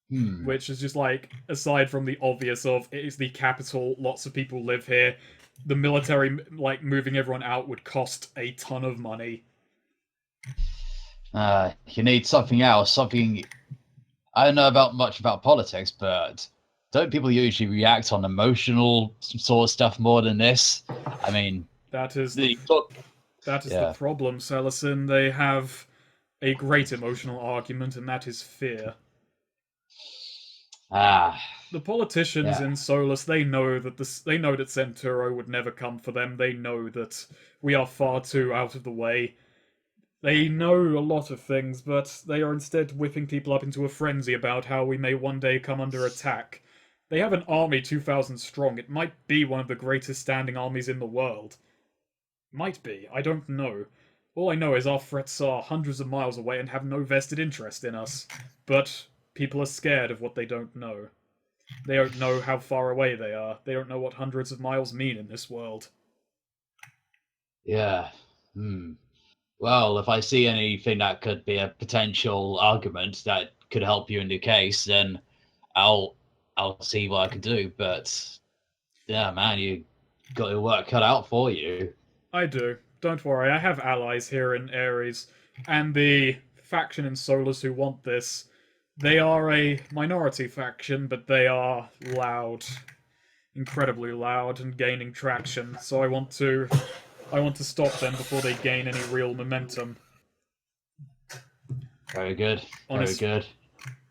Which is just like, aside from the obvious of it is the capital, lots of people live here, the military, like, moving everyone out would cost a ton of money. You need something else, something... I don't know much about politics, but don't people usually react on emotional sort of stuff more than this? I mean... That is the problem, Salison. They have a great emotional argument, and that is fear. The politicians in Solus, they know that Centuro would never come for them. They know that we are far too out of the way. They know a lot of things, but they are instead whipping people up into a frenzy about how we may one day come under attack. They have an army 2,000 strong. It might be one of the greatest standing armies in the world. Might be. I don't know. All I know is our threats are hundreds of miles away and have no vested interest in us. But people are scared of what they don't know. They don't know how far away they are. They don't know what hundreds of miles mean in this world. Yeah. Well, if I see anything that could be a potential argument that could help you in the case, then I'll see what I can do. But yeah, man, you got your work cut out for you. I do. Don't worry, I have allies here in Aries, and the faction in Solus who want this. They are a minority faction, but they are loud. Incredibly loud and gaining traction, so I want to stop them before they gain any real momentum. Very good. Very good.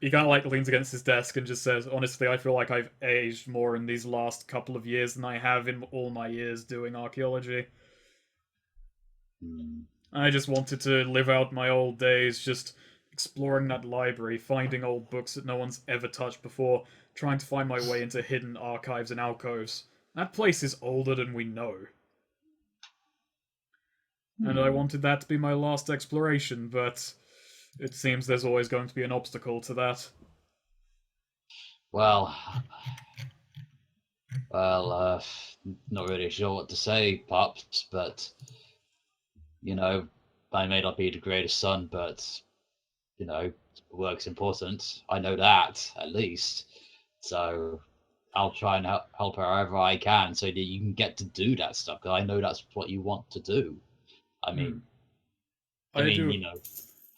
He kind of like leans against his desk and just says, honestly, I feel like I've aged more in these last couple of years than I have in all my years doing archaeology. I just wanted to live out my old days, just exploring that library, finding old books that no one's ever touched before, trying to find my way into hidden archives and alcoves. That place is older than we know. And I wanted that to be my last exploration, but it seems there's always going to be an obstacle to that. Well, not really sure what to say, Pops, but, you know, I may not be the greatest son, but, you know, work's important. I know that, at least. So I'll try and help however I can so that you can get to do that stuff, because I know that's what you want to do. I mean, you know.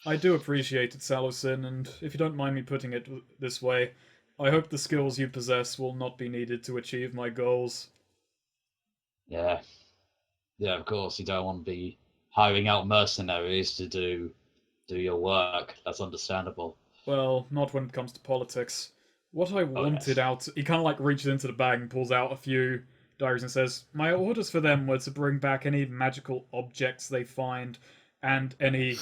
I do appreciate it, Salison, and if you don't mind me putting it this way, I hope the skills you possess will not be needed to achieve my goals. Yeah. Yeah, of course, you don't want to be hiring out mercenaries to do your work. That's understandable. Well, not when it comes to politics. What I wanted out... He kind of like reaches into the bag and pulls out a few diaries and says, my orders for them were to bring back any magical objects they find and any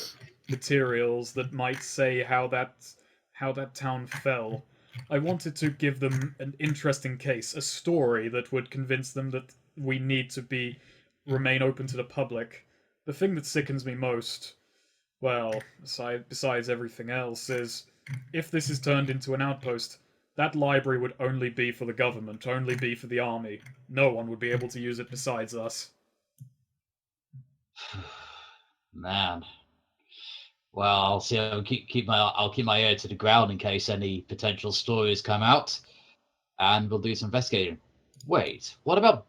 materials that might say how that town fell. I wanted to give them an interesting case, a story that would convince them that we need to remain open to the public. The thing that sickens me most, well, besides everything else, is if this is turned into an outpost, that library would only be for the government, only be for the army. No one would be able to use it besides us. Man. Well, I'll see. I'll keep my ear to the ground in case any potential stories come out, and we'll do some investigating. Wait, what about?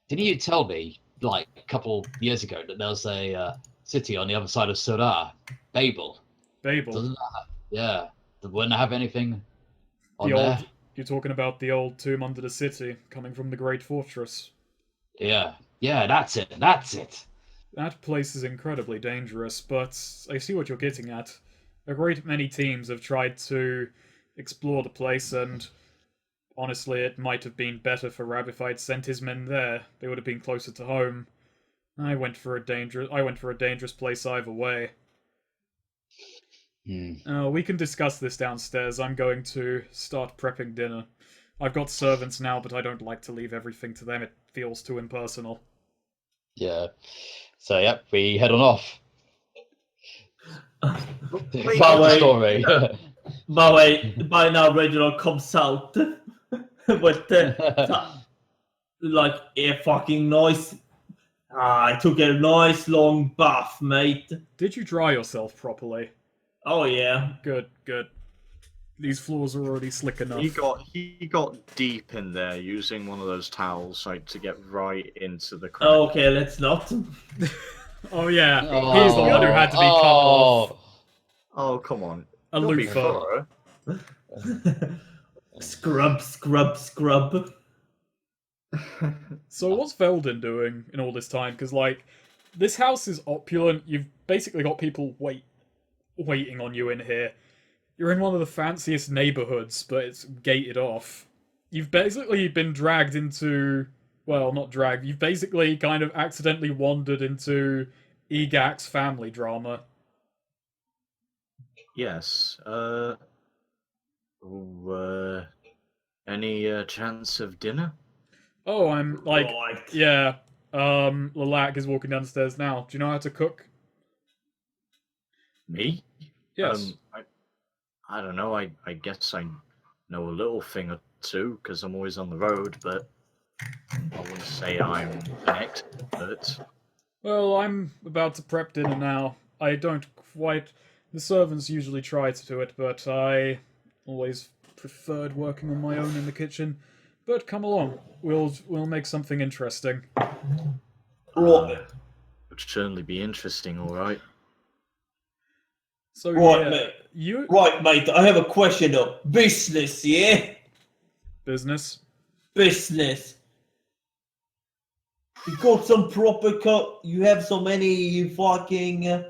Didn't you tell me like a couple years ago that there was a city on the other side of Sura, Babel? Babel. Doesn't that, yeah, wouldn't it have anything on The there? old. You're talking about the old tomb under the city, coming from the Great Fortress. Yeah, yeah, that's it. That's it. That place is incredibly dangerous, but I see what you're getting at. A great many teams have tried to explore the place, and honestly, it might have been better for Rab if I'd sent his men there. They would have been closer to home. I went for a dangerous place either way. We can discuss this downstairs. I'm going to start prepping dinner. I've got servants now, but I don't like to leave everything to them. It feels too impersonal. Yeah. So yep, we head on off. Back Wait, to By story. the way, by now Reginald comes out with like a fucking nice. I took a nice long bath, mate. Did you dry yourself properly? Oh yeah. Good, good. These floors are already slick enough. He got deep in there using one of those towels like to get right into the crack. Okay, let's not. Oh yeah, he's the one who had to be cut off. Oh, come on. A Don't be loofah. thorough. Scrub, scrub, scrub. So what's Veldin doing in all this time? Because like, this house is opulent. You've basically got people waiting on you in here. You're in one of the fanciest neighborhoods, but it's gated off. You've basically been dragged into... Well, not dragged. You've basically kind of accidentally wandered into Egak's family drama. Yes. Any chance of dinner? Oh, I'm like... Right. Yeah, Lilac is walking downstairs now. Do you know how to cook? Me? Yes. I don't know. I guess I know a little thing or two because I'm always on the road, but I wouldn't say I'm an expert. Well, I'm about to prep dinner now. I don't quite... The servants usually try to do it, but I always preferred working on my own in the kitchen. But come along, we'll make something interesting. Right. Would certainly be interesting, all right. So Right, yeah, mate. you Right, mate, I have a question though. Business, yeah? business. Business. You got some proper you have so many fucking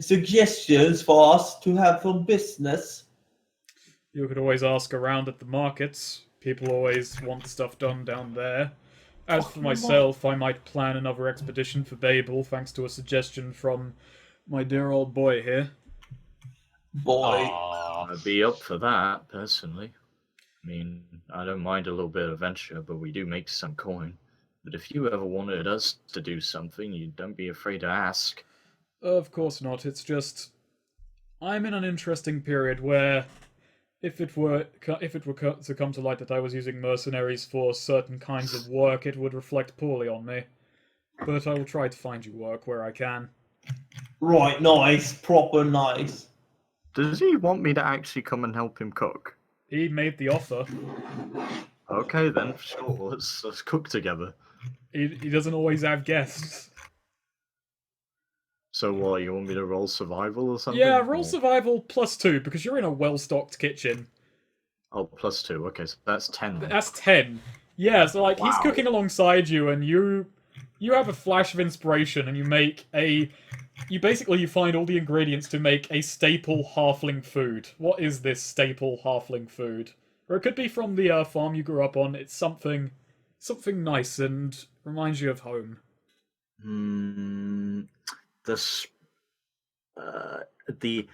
suggestions for us to have some business. You could always ask around at the markets. People always want stuff done down there. As for myself, I might plan another expedition for Babel, thanks to a suggestion from my dear old boy here. Boy. I'd be up for that, personally. I mean, I don't mind a little bit of adventure, but we do make some coin. But if you ever wanted us to do something, you don't be afraid to ask. Of course not. It's just I'm in an interesting period where if it were to come to light that I was using mercenaries for certain kinds of work, it would reflect poorly on me. But I will try to find you work where I can. Right, nice. Proper nice. Does he want me to actually come and help him cook? He made the offer. Okay, then, sure. Let's cook together. He doesn't always have guests. So what, you want me to roll survival or something? Yeah, roll Or- survival +2 because you're in a well-stocked kitchen. Oh, +2. Okay, so that's 10 then. That's 10. Yeah, so like he's Wow. cooking alongside you, and you have a flash of inspiration, and you find all the ingredients to make a staple halfling food. What is this staple halfling food? Or it could be from the farm you grew up on. It's something nice and reminds you of home. The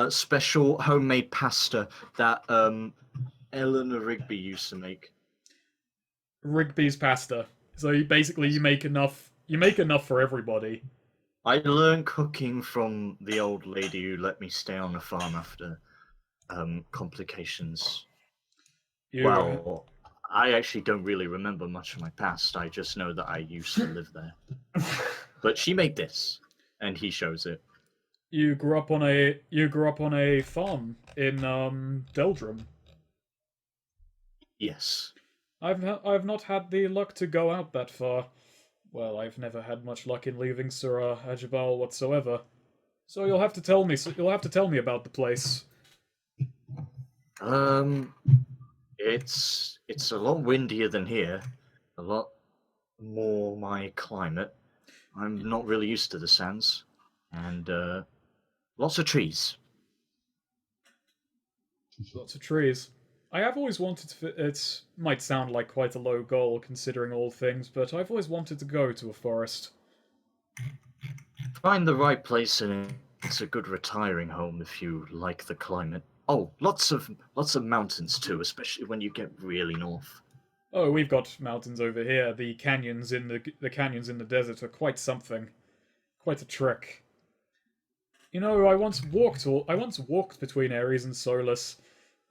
special homemade pasta that Eleanor Rigby used to make. Rigby's pasta. So you make enough for everybody. I learned cooking from the old lady who let me stay on the farm after complications. Well, I actually don't really remember much of my past. I just know that I used to live there. But she made this, and he shows it. You grew up on a farm in Deldrum. Yes. I've not had the luck to go out that far. Well, I've never had much luck in leaving Surah Ajabal whatsoever. So you'll have to tell me. You'll have to tell me about the place. Um, it's a lot windier than here. A lot more my climate. I'm not really used to the sands, and lots of trees. Lots of trees. I have always wanted to. It might sound like quite a low goal considering all things, but I've always wanted to go to a forest. Find the right place, and it's a good retiring home if you like the climate. Oh, lots of mountains too, especially when you get really north. Oh, we've got mountains over here. The canyons in the canyons in the desert are quite something. Quite a trick. You know, I once walked between Aries and Solus.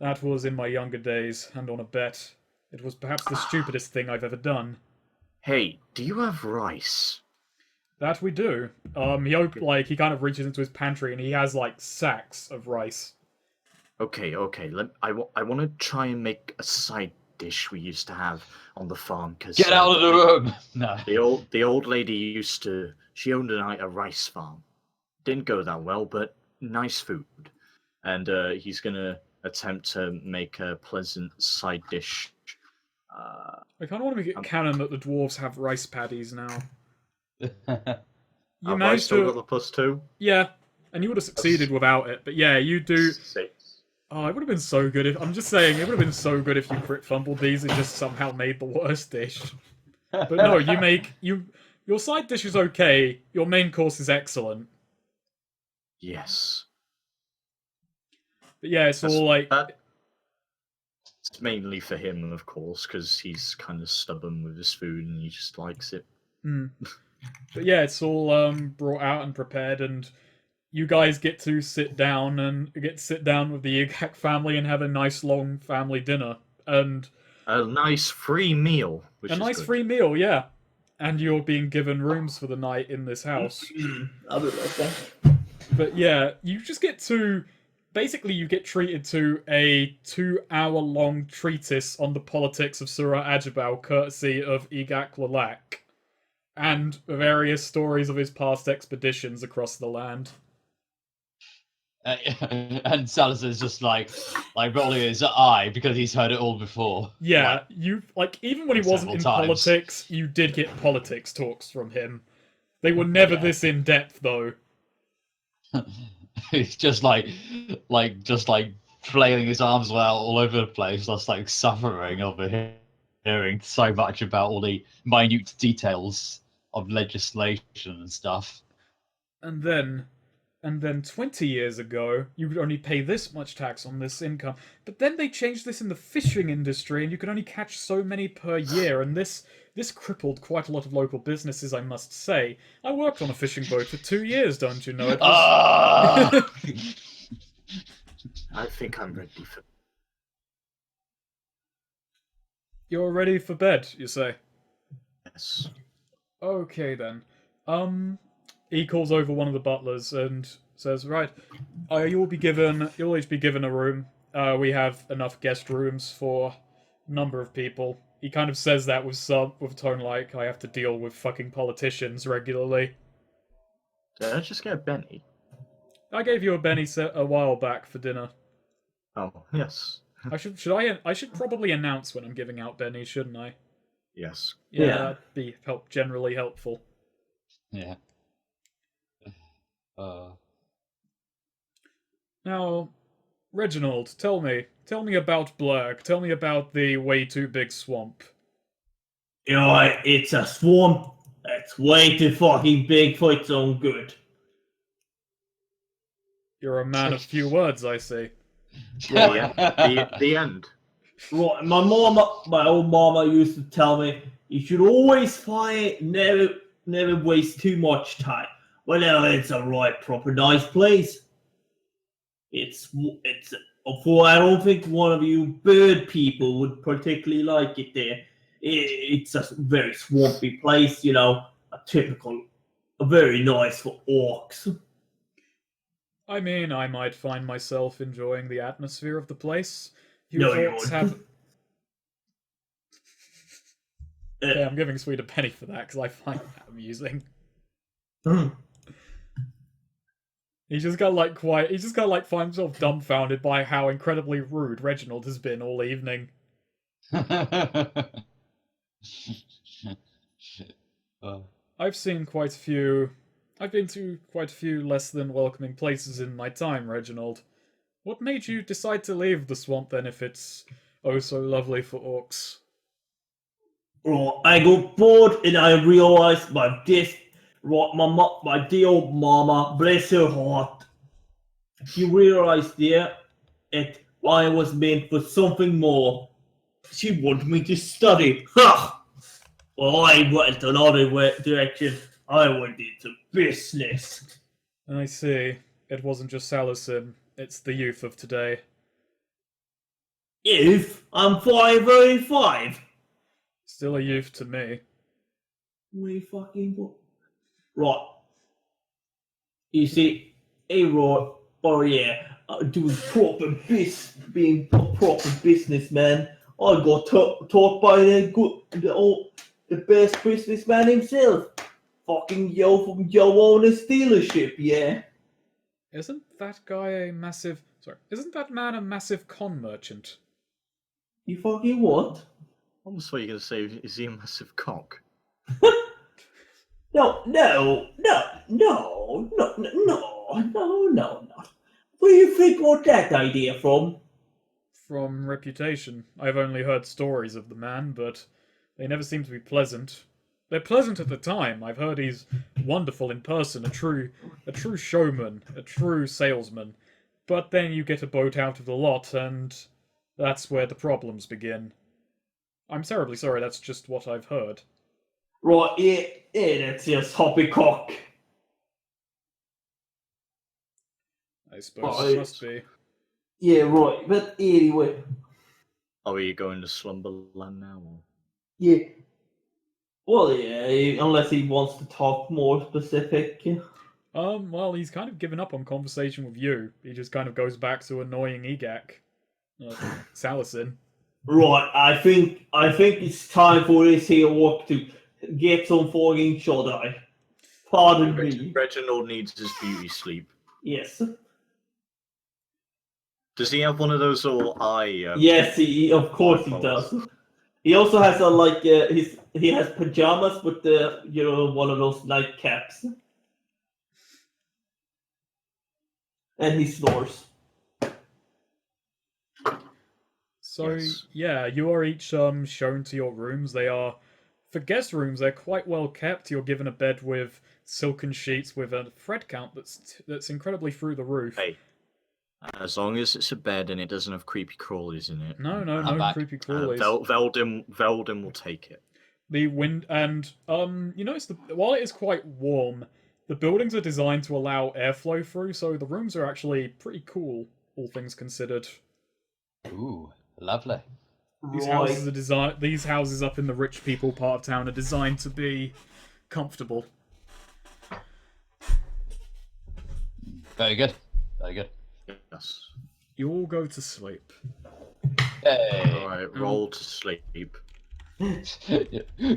That was in my younger days, and on a bet. It was perhaps the stupidest thing I've ever done. Hey, do you have rice? That we do. He kind of reaches into his pantry and he has like sacks of rice. Okay. I want to try and make a side dish we used to have on the farm because Get out of the room! No. the old lady she owned a rice farm. Didn't go that well, but nice food. And he's gonna attempt to make a pleasant side dish. I kind of want to make it canon that the dwarves have rice paddies now. You Have I managed still got to, the +2? yeah, and you would have succeeded without it. But yeah, you do. 6. Oh, it would have been so good if I'm just saying it would have been so good if you crit fumbled these and just somehow made the worst dish. But no, your side dish is okay. Your main course is excellent. Yes. But yeah, it's all like It's mainly for him, of course, because he's kind of stubborn with his food and he just likes it. But yeah, it's all brought out and prepared, and you guys get to sit down with the Igak family and have a nice long family dinner and A nice free meal, which a is nice good. free meal, yeah. And you're being given rooms for the night in this house. I'll be right back. But yeah, you just get to basically you get treated to a 2-hour-long treatise on the politics of Surah Ajabal, courtesy of Igak Lalak, and various stories of his past expeditions across the land. And Salazar's just like rolling his eye because he's heard it all before. Yeah, you even when he wasn't in several times. politics, you did get politics talks from him. They were never this in depth, though. He's just like flailing his arms out all over the place, just like suffering over here, hearing so much about all the minute details of legislation and stuff. And then 20 years ago, you could only pay this much tax on this income. But then they changed this in the fishing industry, and you could only catch so many per year, and this crippled quite a lot of local businesses, I must say. I worked on a fishing boat for 2 years, don't you know? It was... I think I'm ready for. You're ready for bed, you say? Yes. Okay, then. He calls over one of the butlers and says, "Right, you'll each be given a room. We have enough guest rooms for a number of people." He kind of says that with a tone like, "I have to deal with fucking politicians regularly." Did I just get a Benny? I gave you a Benny set a while back for dinner. Oh, yes. I should probably announce when I'm giving out bennies, shouldn't I? Yes. Yeah, that'd be generally helpful. Yeah. Now, Reginald, tell me about Blurg. Tell me about the way too big swamp. You know, it's a swamp that's way too fucking big for its own good. You're a man of few words, I see. The end. Right, my old mama used to tell me you should always fight, never waste too much time. Whenever it's a right, proper, nice place. For I don't think one of you bird people would particularly like it there. It's a very swampy place, you know, very nice for orcs. I mean, I might find myself enjoying the atmosphere of the place. You No, you orcs won't. have. Okay, I'm giving Sweet a penny for that because I find that amusing. He's just got like quiet. He's just got like find himself dumbfounded by how incredibly rude Reginald has been all evening. I've seen quite a few. I've been to quite a few less than welcoming places in my time, Reginald. What made you decide to leave the swamp then, if it's oh so lovely for orcs? Right, I got bored and I realized my dear old mama, bless her heart, she realized there that I was meant for something more. She wanted me to study. Ha! Well, I went another direction. I went into business. I see. It wasn't just Salison. It's the youth of today. If I'm 585. Still a youth to me. We fucking what? Right. You see, A-Rod, oh yeah, doing being a proper businessman. I got taught by the best businessman himself. Fucking Yo from Yo Owner's dealership, yeah. Isn't that guy a massive... Sorry, isn't that man a massive con merchant? You fucking what? I almost thought you were going to say, is he a massive cock? No. Where do you think got that idea from? From reputation. I've only heard stories of the man, but they never seem to be pleasant. They're pleasant at the time. I've heard he's wonderful in person, a true showman, a true salesman. But then you get a boat out of the lot, and that's where the problems begin. I'm terribly sorry, that's just what I've heard. Right, yeah, that's just poppycock. I suppose Right. it must be. Yeah, right, but anyway. Oh, are you going to Slumberland now? Or? Yeah. Well, yeah, unless he wants to talk more specific. Well, he's kind of given up on conversation with you. He just kind of goes back to annoying Egak. Salison. Right, I think it's time for this here work to get some fucking shut-eye. Pardon me. Reginald needs his beauty sleep. Yes. Does he have one of those little eye? Yes, he of course he does. He also has he has pajamas with the one of those nightcaps. And he snores. So, Yes. yeah, you are each shown to your rooms. They are, for guest rooms, they're quite well kept. You're given a bed with silken sheets with a thread count that's incredibly through the roof. Hey, as long as it's a bed and it doesn't have creepy crawlies in it. No back. creepy crawlies. Veldin will take it. The wind and you notice while it is quite warm, the buildings are designed to allow airflow through, so the rooms are actually pretty cool, all things considered. Ooh, lovely. These Right. houses are designed. These houses up in the rich people part of town are designed to be comfortable. Very good. Very good. Yes. You all go to sleep. Hey. Alright, roll to sleep.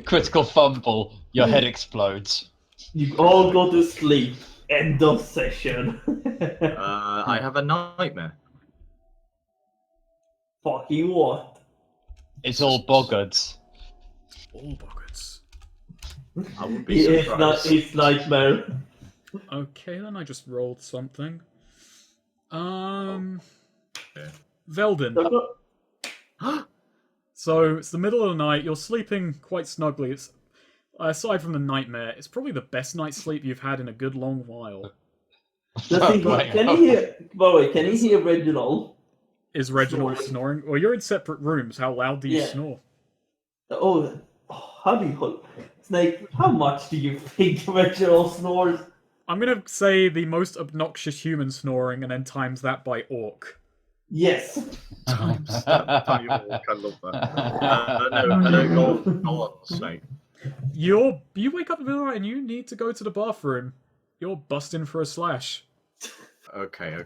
Critical fumble. Your head explodes. You all go to sleep. End of session. I have a nightmare. Fucking what? It's all boggards. All buckets. I would be Yeah, surprised. it's nightmare. Okay, then I just rolled something. Okay. Veldin. So it's the middle of the night. You're sleeping quite snugly. It's aside from the nightmare, it's probably the best night's sleep you've had in a good long while. Can you hear? By the way, can you hear Reginald? Is Reginald snoring? Well, you're in separate rooms. How loud do you Yeah. snore? Oh, how do you? Snake, how much do you think Reginald snores? I'm gonna say the most obnoxious human snoring, and then times that by orc. Yes. Times that by orc, I love that. No, go on, Snake. You wake up in the middle of the night and you need to go to the bathroom. You're busting for a slash. Okay.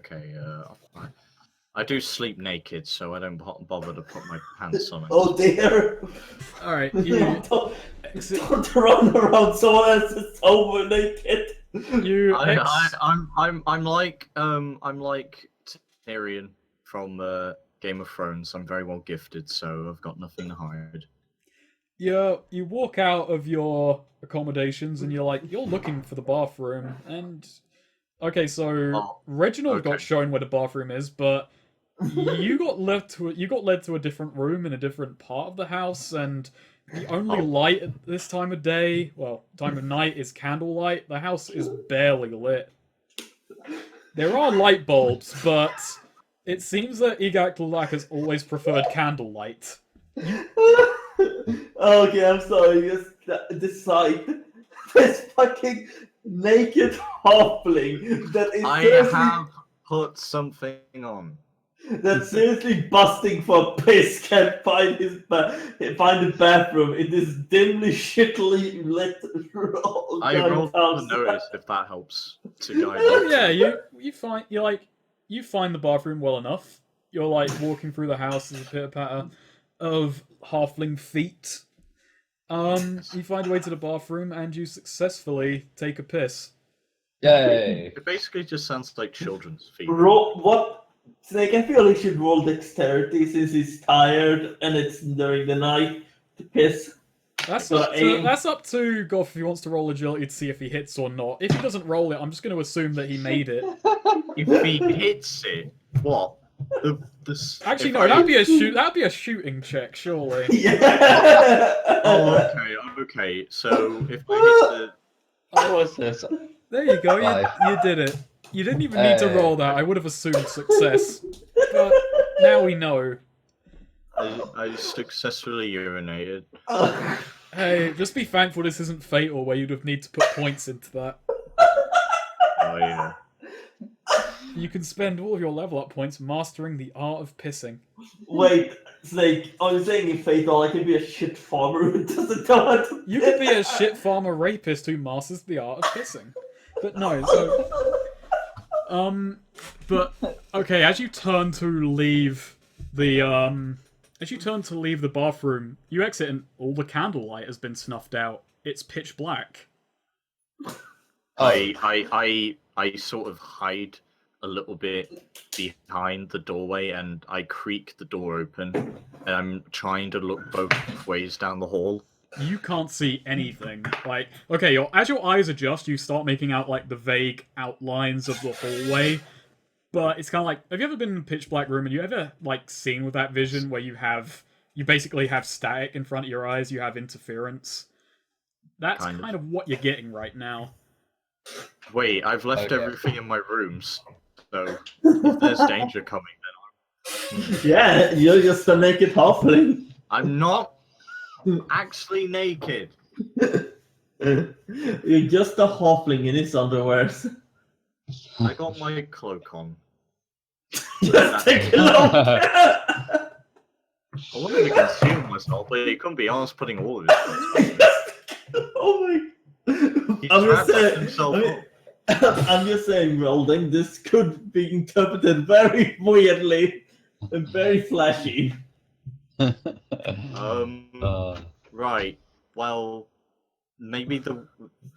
I do sleep naked, so I don't bother to put my pants on. Oh dear! All right, don't run around someone else's sofa naked. I'm like Tyrion from Game of Thrones. I'm very well gifted, so I've got nothing to hide. You walk out of your accommodations and you're looking for the bathroom and okay, so Reginald got shown where the bathroom is, but you got led to a different room in a different part of the house, and the only light at this time of day, well, time of night, is candlelight. The house is barely lit. There are light bulbs, but it seems that Igak Lalak has always preferred candlelight. Okay, I'm sorry. Just decide. This fucking naked halfling that is I seriously, have put something on. that's seriously busting for piss can't find find a bathroom in this dimly shittily lit I rolled house. the notice if that helps to guide Oh you. yeah, you find the bathroom well enough. You're like walking through the house, there's a pitter patter of halfling feet. You find a way to the bathroom and you successfully take a piss. Yay! It basically just sounds like children's feet. Roll what? Snake, I feel he should roll dexterity since he's tired and it's during the night to piss. That's up to Goff if he wants to roll agility to see if he hits or not. If he doesn't roll it, I'm just going to assume that he made it. If he hits it, what? Actually, no, that'd be a shooting check, surely. Yeah. Okay. So if I hit the, Oh, what's this? There you go. Five. You did it. You didn't even need to roll that. I would have assumed success, but now we know. I successfully urinated. Hey, just be thankful this isn't Fatal, where you'd have need to put points into that. Oh yeah. You can spend all of your level up points mastering the art of pissing. Wait, Snake, are you saying in Fatal I can be a shit farmer who doesn't know how to You could be a shit farmer rapist who masters the art of pissing. But no, but okay, as you turn to leave the bathroom, you exit and all the candlelight has been snuffed out. It's pitch black. I sort of hide a little bit behind the doorway and I creak the door open and I'm trying to look both ways down the hall. You can't see anything. Like, okay, as your eyes adjust, you start making out like the vague outlines of the hallway. But it's kind of like, have you ever been in a pitch black room and you ever like seen with that vision where you basically have static in front of your eyes, you have interference? That's kind of what you're getting right now. Wait, I've left everything in my rooms, so if there's danger coming, then Yeah, you're just a naked halfling. I'm not actually naked. You're just a halfling in his underwears. I got my cloak on. Just take a look. I wanted to conceal myself, but he couldn't be asked putting all of it. Oh my! He I'm just trapped saying. himself up. I'm just saying, Welding. This could be interpreted very weirdly and very flashy. Right. Well, maybe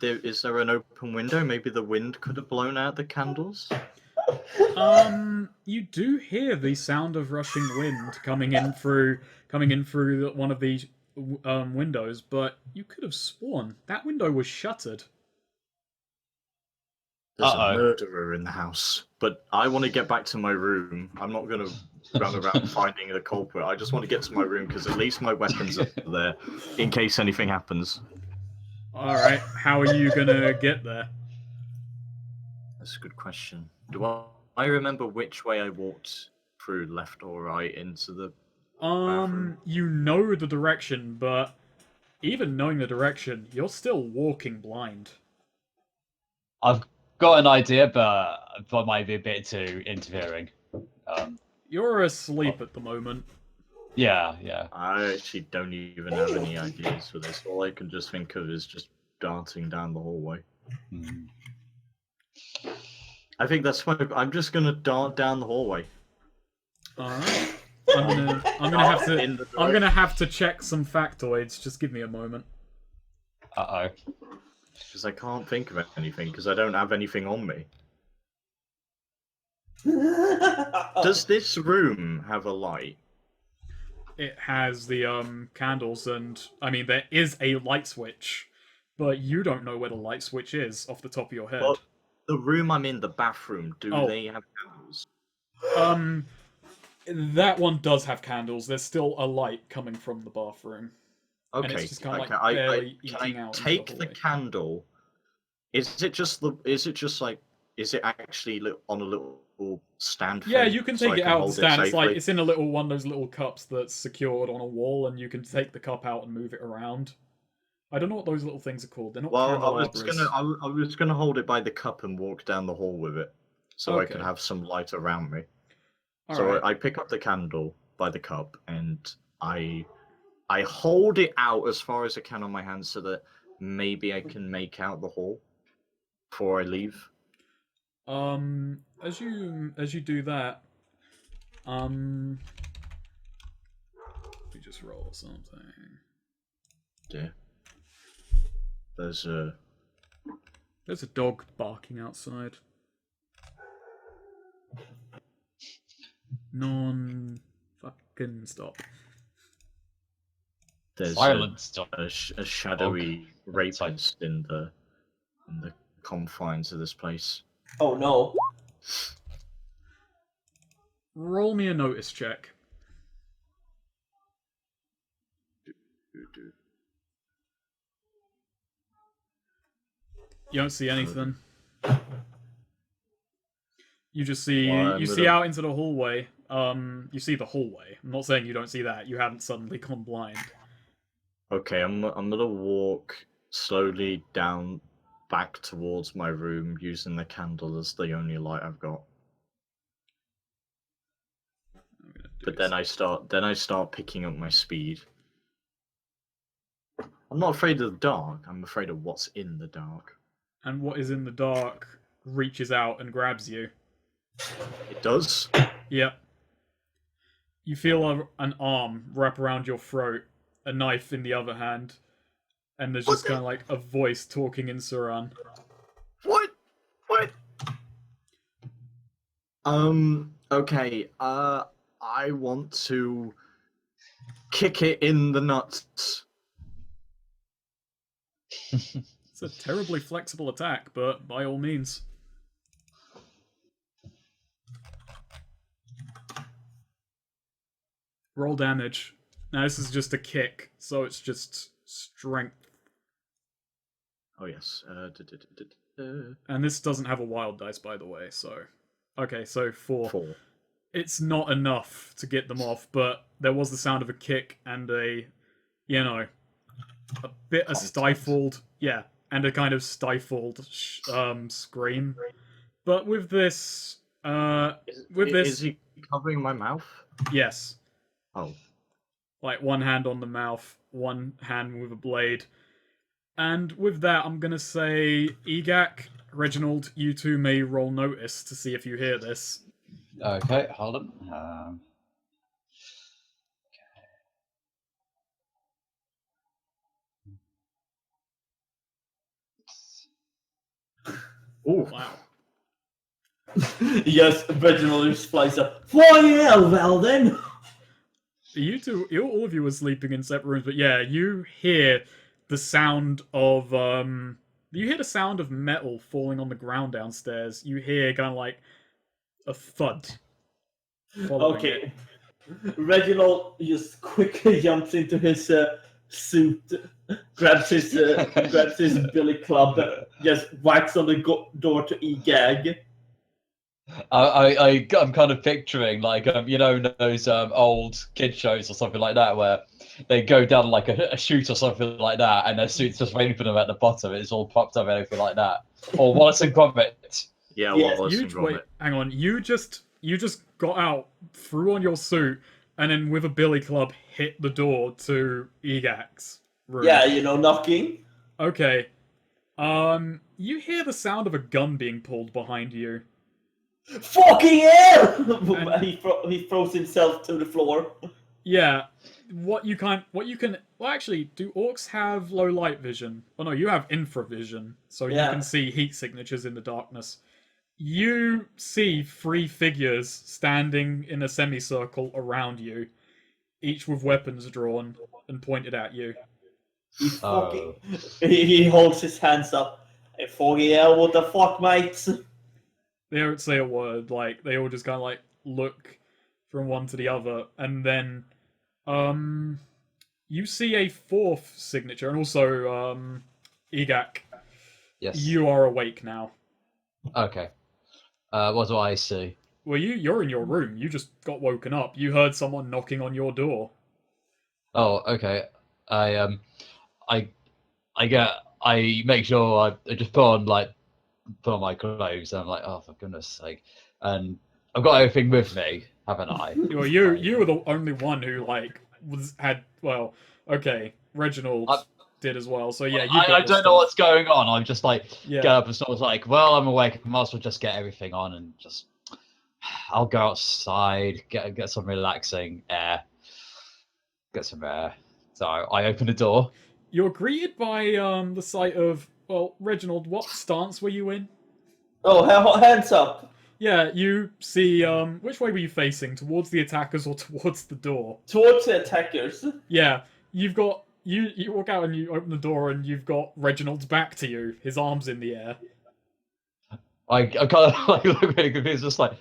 is there an open window? Maybe the wind could have blown out the candles. You do hear the sound of rushing wind coming in through one of these windows, but you could have sworn that window was shuttered. There's a murderer in the house, but I want to get back to my room. I'm not going to run around finding the culprit. I just want to get to my room because at least my weapons are there in case anything happens. Alright, how are you gonna get there? That's a good question. Do I remember which way I walked through, left or right, into the bathroom? You know the direction, but even knowing the direction, you're still walking blind. I've got an idea, but that might be a bit too interfering. You're asleep at the moment. Yeah. I actually don't even have any ideas for this. All I can just think of is just dancing down the hallway. I think that's why I'm just gonna dart down the hallway. All right. I'm gonna have to check some factoids. Just give me a moment. Uh Because I can't think of anything, because I don't have anything on me. Does this room have a light? It has the candles, and I mean there is a light switch, but you don't know where the light switch is off the top of your head. Well, the room I'm in, the bathroom, do Oh. they have candles? That one does have candles. There's still a light coming from the bathroom. Okay, And it's just kind of okay. like barely Can eking I out into take the the hallway. candle? Is it just like? Is it actually on a little stand? Yeah, thing you can so take I it out and hold stand. It's like safely? it's in a little one of those little cups that's secured on a wall, and you can take the cup out and move it around. I don't know what those little things are called. They're not Well, candelabras. I was gonna hold it by the cup and walk down the hall with it, so I could Okay. have some light around me. All So right. I pick up the candle by the cup and I hold it out as far as I can on my hand so that maybe I can make out the hall before I leave. As you do that, let me just roll something. Yeah. There's a There's a dog barking outside. Fucking stop. there's Silence. a shadowy rapist in the confines of this place. Oh no. Roll me a notice check. You don't see anything. You just see out into the hallway. You see the hallway. I'm not saying you don't see that. You haven't suddenly gone blind. Okay, I'm gonna walk slowly down back towards my room using the candle as the only light I've got. But then I start picking up my speed. I'm not afraid of the dark. I'm afraid of what's in the dark. And what is in the dark reaches out and grabs you. It does? Yep. You feel an arm wrap around your throat, a knife in the other hand, and there's just kind of like a voice talking in Suran. What? Okay, I want to kick it in the nuts. It's a terribly flexible attack, but by all means. Roll damage. Now this is just a kick, so it's just strength. Oh yes. And this doesn't have a wild dice, by the way, so... Okay, so 4. 4. It's not enough to get them off, but there was the sound of a kick and a bit of stifled... Yeah, and a kind of stifled scream. But with this... Is he covering my mouth? Yes. Oh. Like, one hand on the mouth, one hand with a blade. And with that, I'm gonna say, Egak, Reginald, you two may roll notice to see if you hear this. Okay, hold on. Oh wow! Yes, Reginald just flies up. Well then. You two, all of you are sleeping in separate rooms, but yeah, you hear the sound of you hear the sound of metal falling on the ground downstairs. You hear kind of like a thud. Okay. Reginald just quickly jumps into his suit, grabs his billy club, just whacks on the door to Egag. I'm kind of picturing like those old kid shows or something like that where they go down like a chute or something like that, and their suit's just waiting for them at the bottom. It's all propped up and everything like that. Or Wallace and Gromit. yeah, Yes. Wallace and Gromit. Wait, hang on. You just got out, threw on your suit, and then with a billy club hit the door to Egak's room. Yeah, knocking. Okay. You hear the sound of a gun being pulled behind you. Fucking hell! And- He throws himself to the floor. Yeah, what you can. Well, actually, do orcs have low light vision? Oh no, you have infravision, so you Yeah. can see heat signatures in the darkness. You see 3 figures standing in a semicircle around you, each with weapons drawn and pointed at you. He fucking. Oh. He holds his hands up. Hey, fucking hell! What the fuck, mates? They don't say a word. Like they all just kind of like look from one to the other, and then you see a 4th signature, and also Egak, Yes. you are awake now. Okay. What do I see? Well, you're in your room. You just got woken up. You heard someone knocking on your door. Oh, okay. I I I make sure I just put on my clothes. And I'm like, oh, for goodness sake! And I've got everything with me, haven't I? Well, you were the only one who well, okay, Reginald did as well. So yeah, you've got I your don't know stuff. what's going on. I'm just like Yeah. get up and sort of like, well, I'm awake. I might as well just get everything on and just. I'll go outside, get some relaxing air, get some air. So I open the door. You're greeted by the sight of, well, Reginald. What stance were you in? Oh, hands up! Yeah, you see. Which way were you facing? Towards the attackers or towards the door? Towards the attackers. Yeah, you've got you walk out and you open the door and you've got Reginald's back to you, his arms in the air. I kind of like look really confused, just like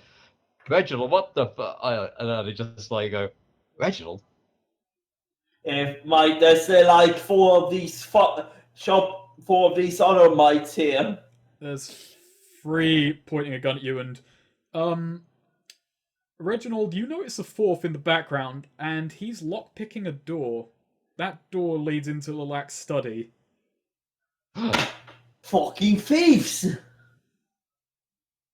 Reginald, what the fuck? And then I just like go, Reginald. Mate, there's like 4 of these 4 of these other mites here. There's 3 pointing a gun at you, and Reginald, you notice a 4th in the background, and he's lockpicking a door. That door leads into Lilac's study. Fucking thieves!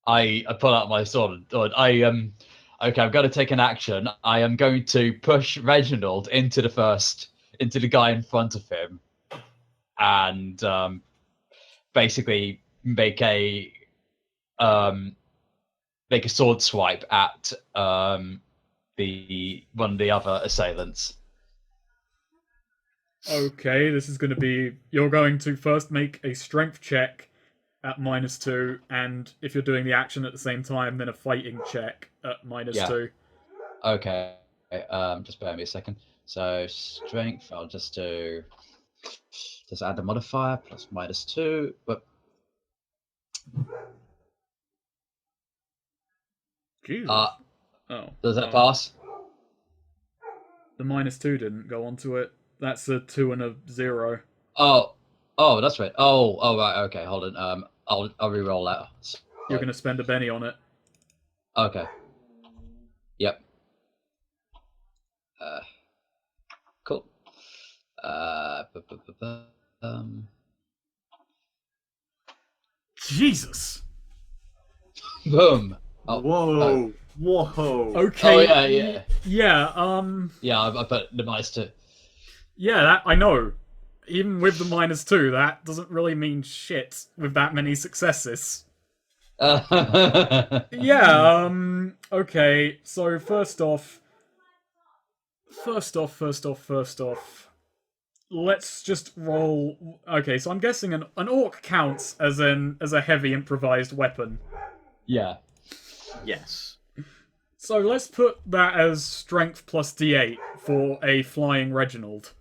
I pull out my sword. Okay, I'm going to take an action. I am going to push Reginald into the guy in front of him, and basically make a sword swipe at the one of the other assailants. Okay, this is going to be... You're going to first make a strength check at -2, and if you're doing the action at the same time, then a fighting check at -2. Okay, just bear me a second. So strength, I'll just add a modifier plus -2, but Jesus. Oh. does that pass? The -2 didn't go onto it. That's a 2 and a 0. Oh, that's right. Oh, right. Okay, hold on. I'll re-roll that. So, You're going to spend a penny on it. okay. Yep. Cool. Jesus! Boom. Whoa. Whoa. Okay. Oh, yeah. Yeah, Yeah, I put the -2. Yeah, that I know. Even with the -2, that doesn't really mean shit with that many successes. Yeah, okay, so first off, let's just roll. Okay, so I'm guessing an orc counts as a heavy improvised weapon. Yeah. Yes. So let's put that as strength plus d8 for a flying Reginald.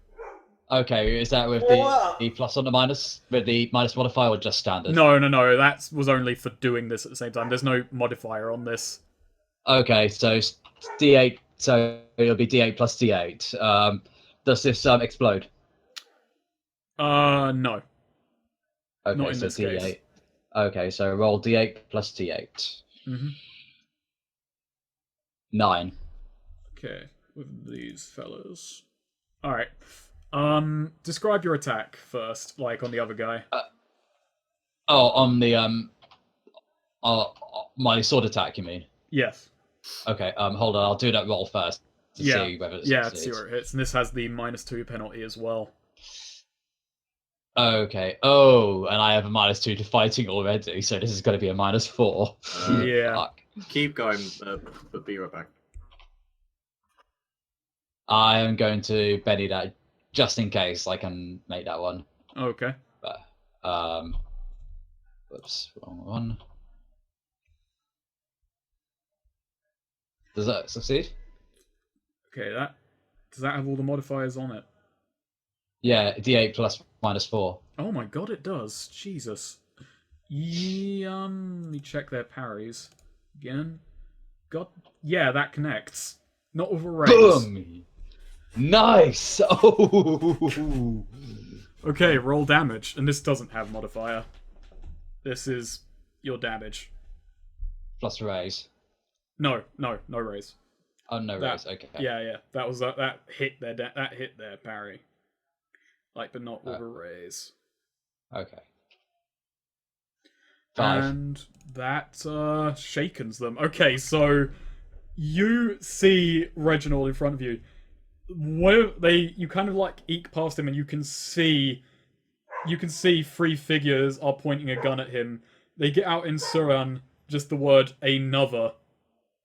Okay, is that with the plus on the minus, with the minus modifier, or just standard? No, that was only for doing this at the same time. There's no modifier on this. Okay, so d8, so it'll be d8 plus d8. Does this explode? No. Okay, Not in so this d8. case. Okay, so roll d8 plus d8. Mm-hmm. 9. Okay, with these fellas. Alright. Describe your attack first, like on the other guy. On the my sword attack, you mean? Yes. Okay, hold on, I'll do that roll first to see whether it to succeeds. see where it hits, and this has the -2 penalty as well. Okay. Oh, and I have a -2 to fighting already, so this is going to be a -4. Yeah. Fuck. Keep going, but be right back. I am going to Benny that just in case I can make that one. Okay. But whoops, wrong one. Does that succeed? Okay, does that have all the modifiers on it? Yeah, D8 plus -4. Oh my god, it does. Jesus. Let me check their parries again. God, yeah, that connects. Not with a raise. Boom! Nice! Oh! Okay, roll damage, and this doesn't have modifier. This is your damage. Plus raise. No raise. Oh, no That- raise. Okay. Yeah, that was that hit their parry. Like, but not with a raise. Okay. 5. And that shakens them. Okay, so you see Reginald in front of you. You kind of like eke past him, and you can see 3 figures are pointing a gun at him. They get out in Suran just the word "another,"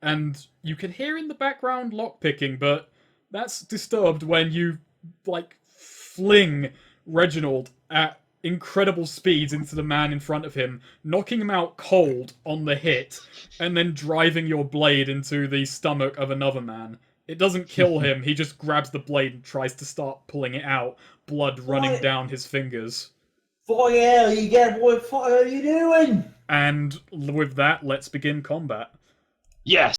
and you can hear in the background lockpicking, but that's disturbed when you like fling Reginald at incredible speeds into the man in front of him, knocking him out cold on the hit, and then driving your blade into the stomach of another man. It doesn't kill him, he just grabs the blade and tries to start pulling it out, blood running What? down his fingers. Fire, you get what fire are you doing? And with that, let's begin combat. Yes!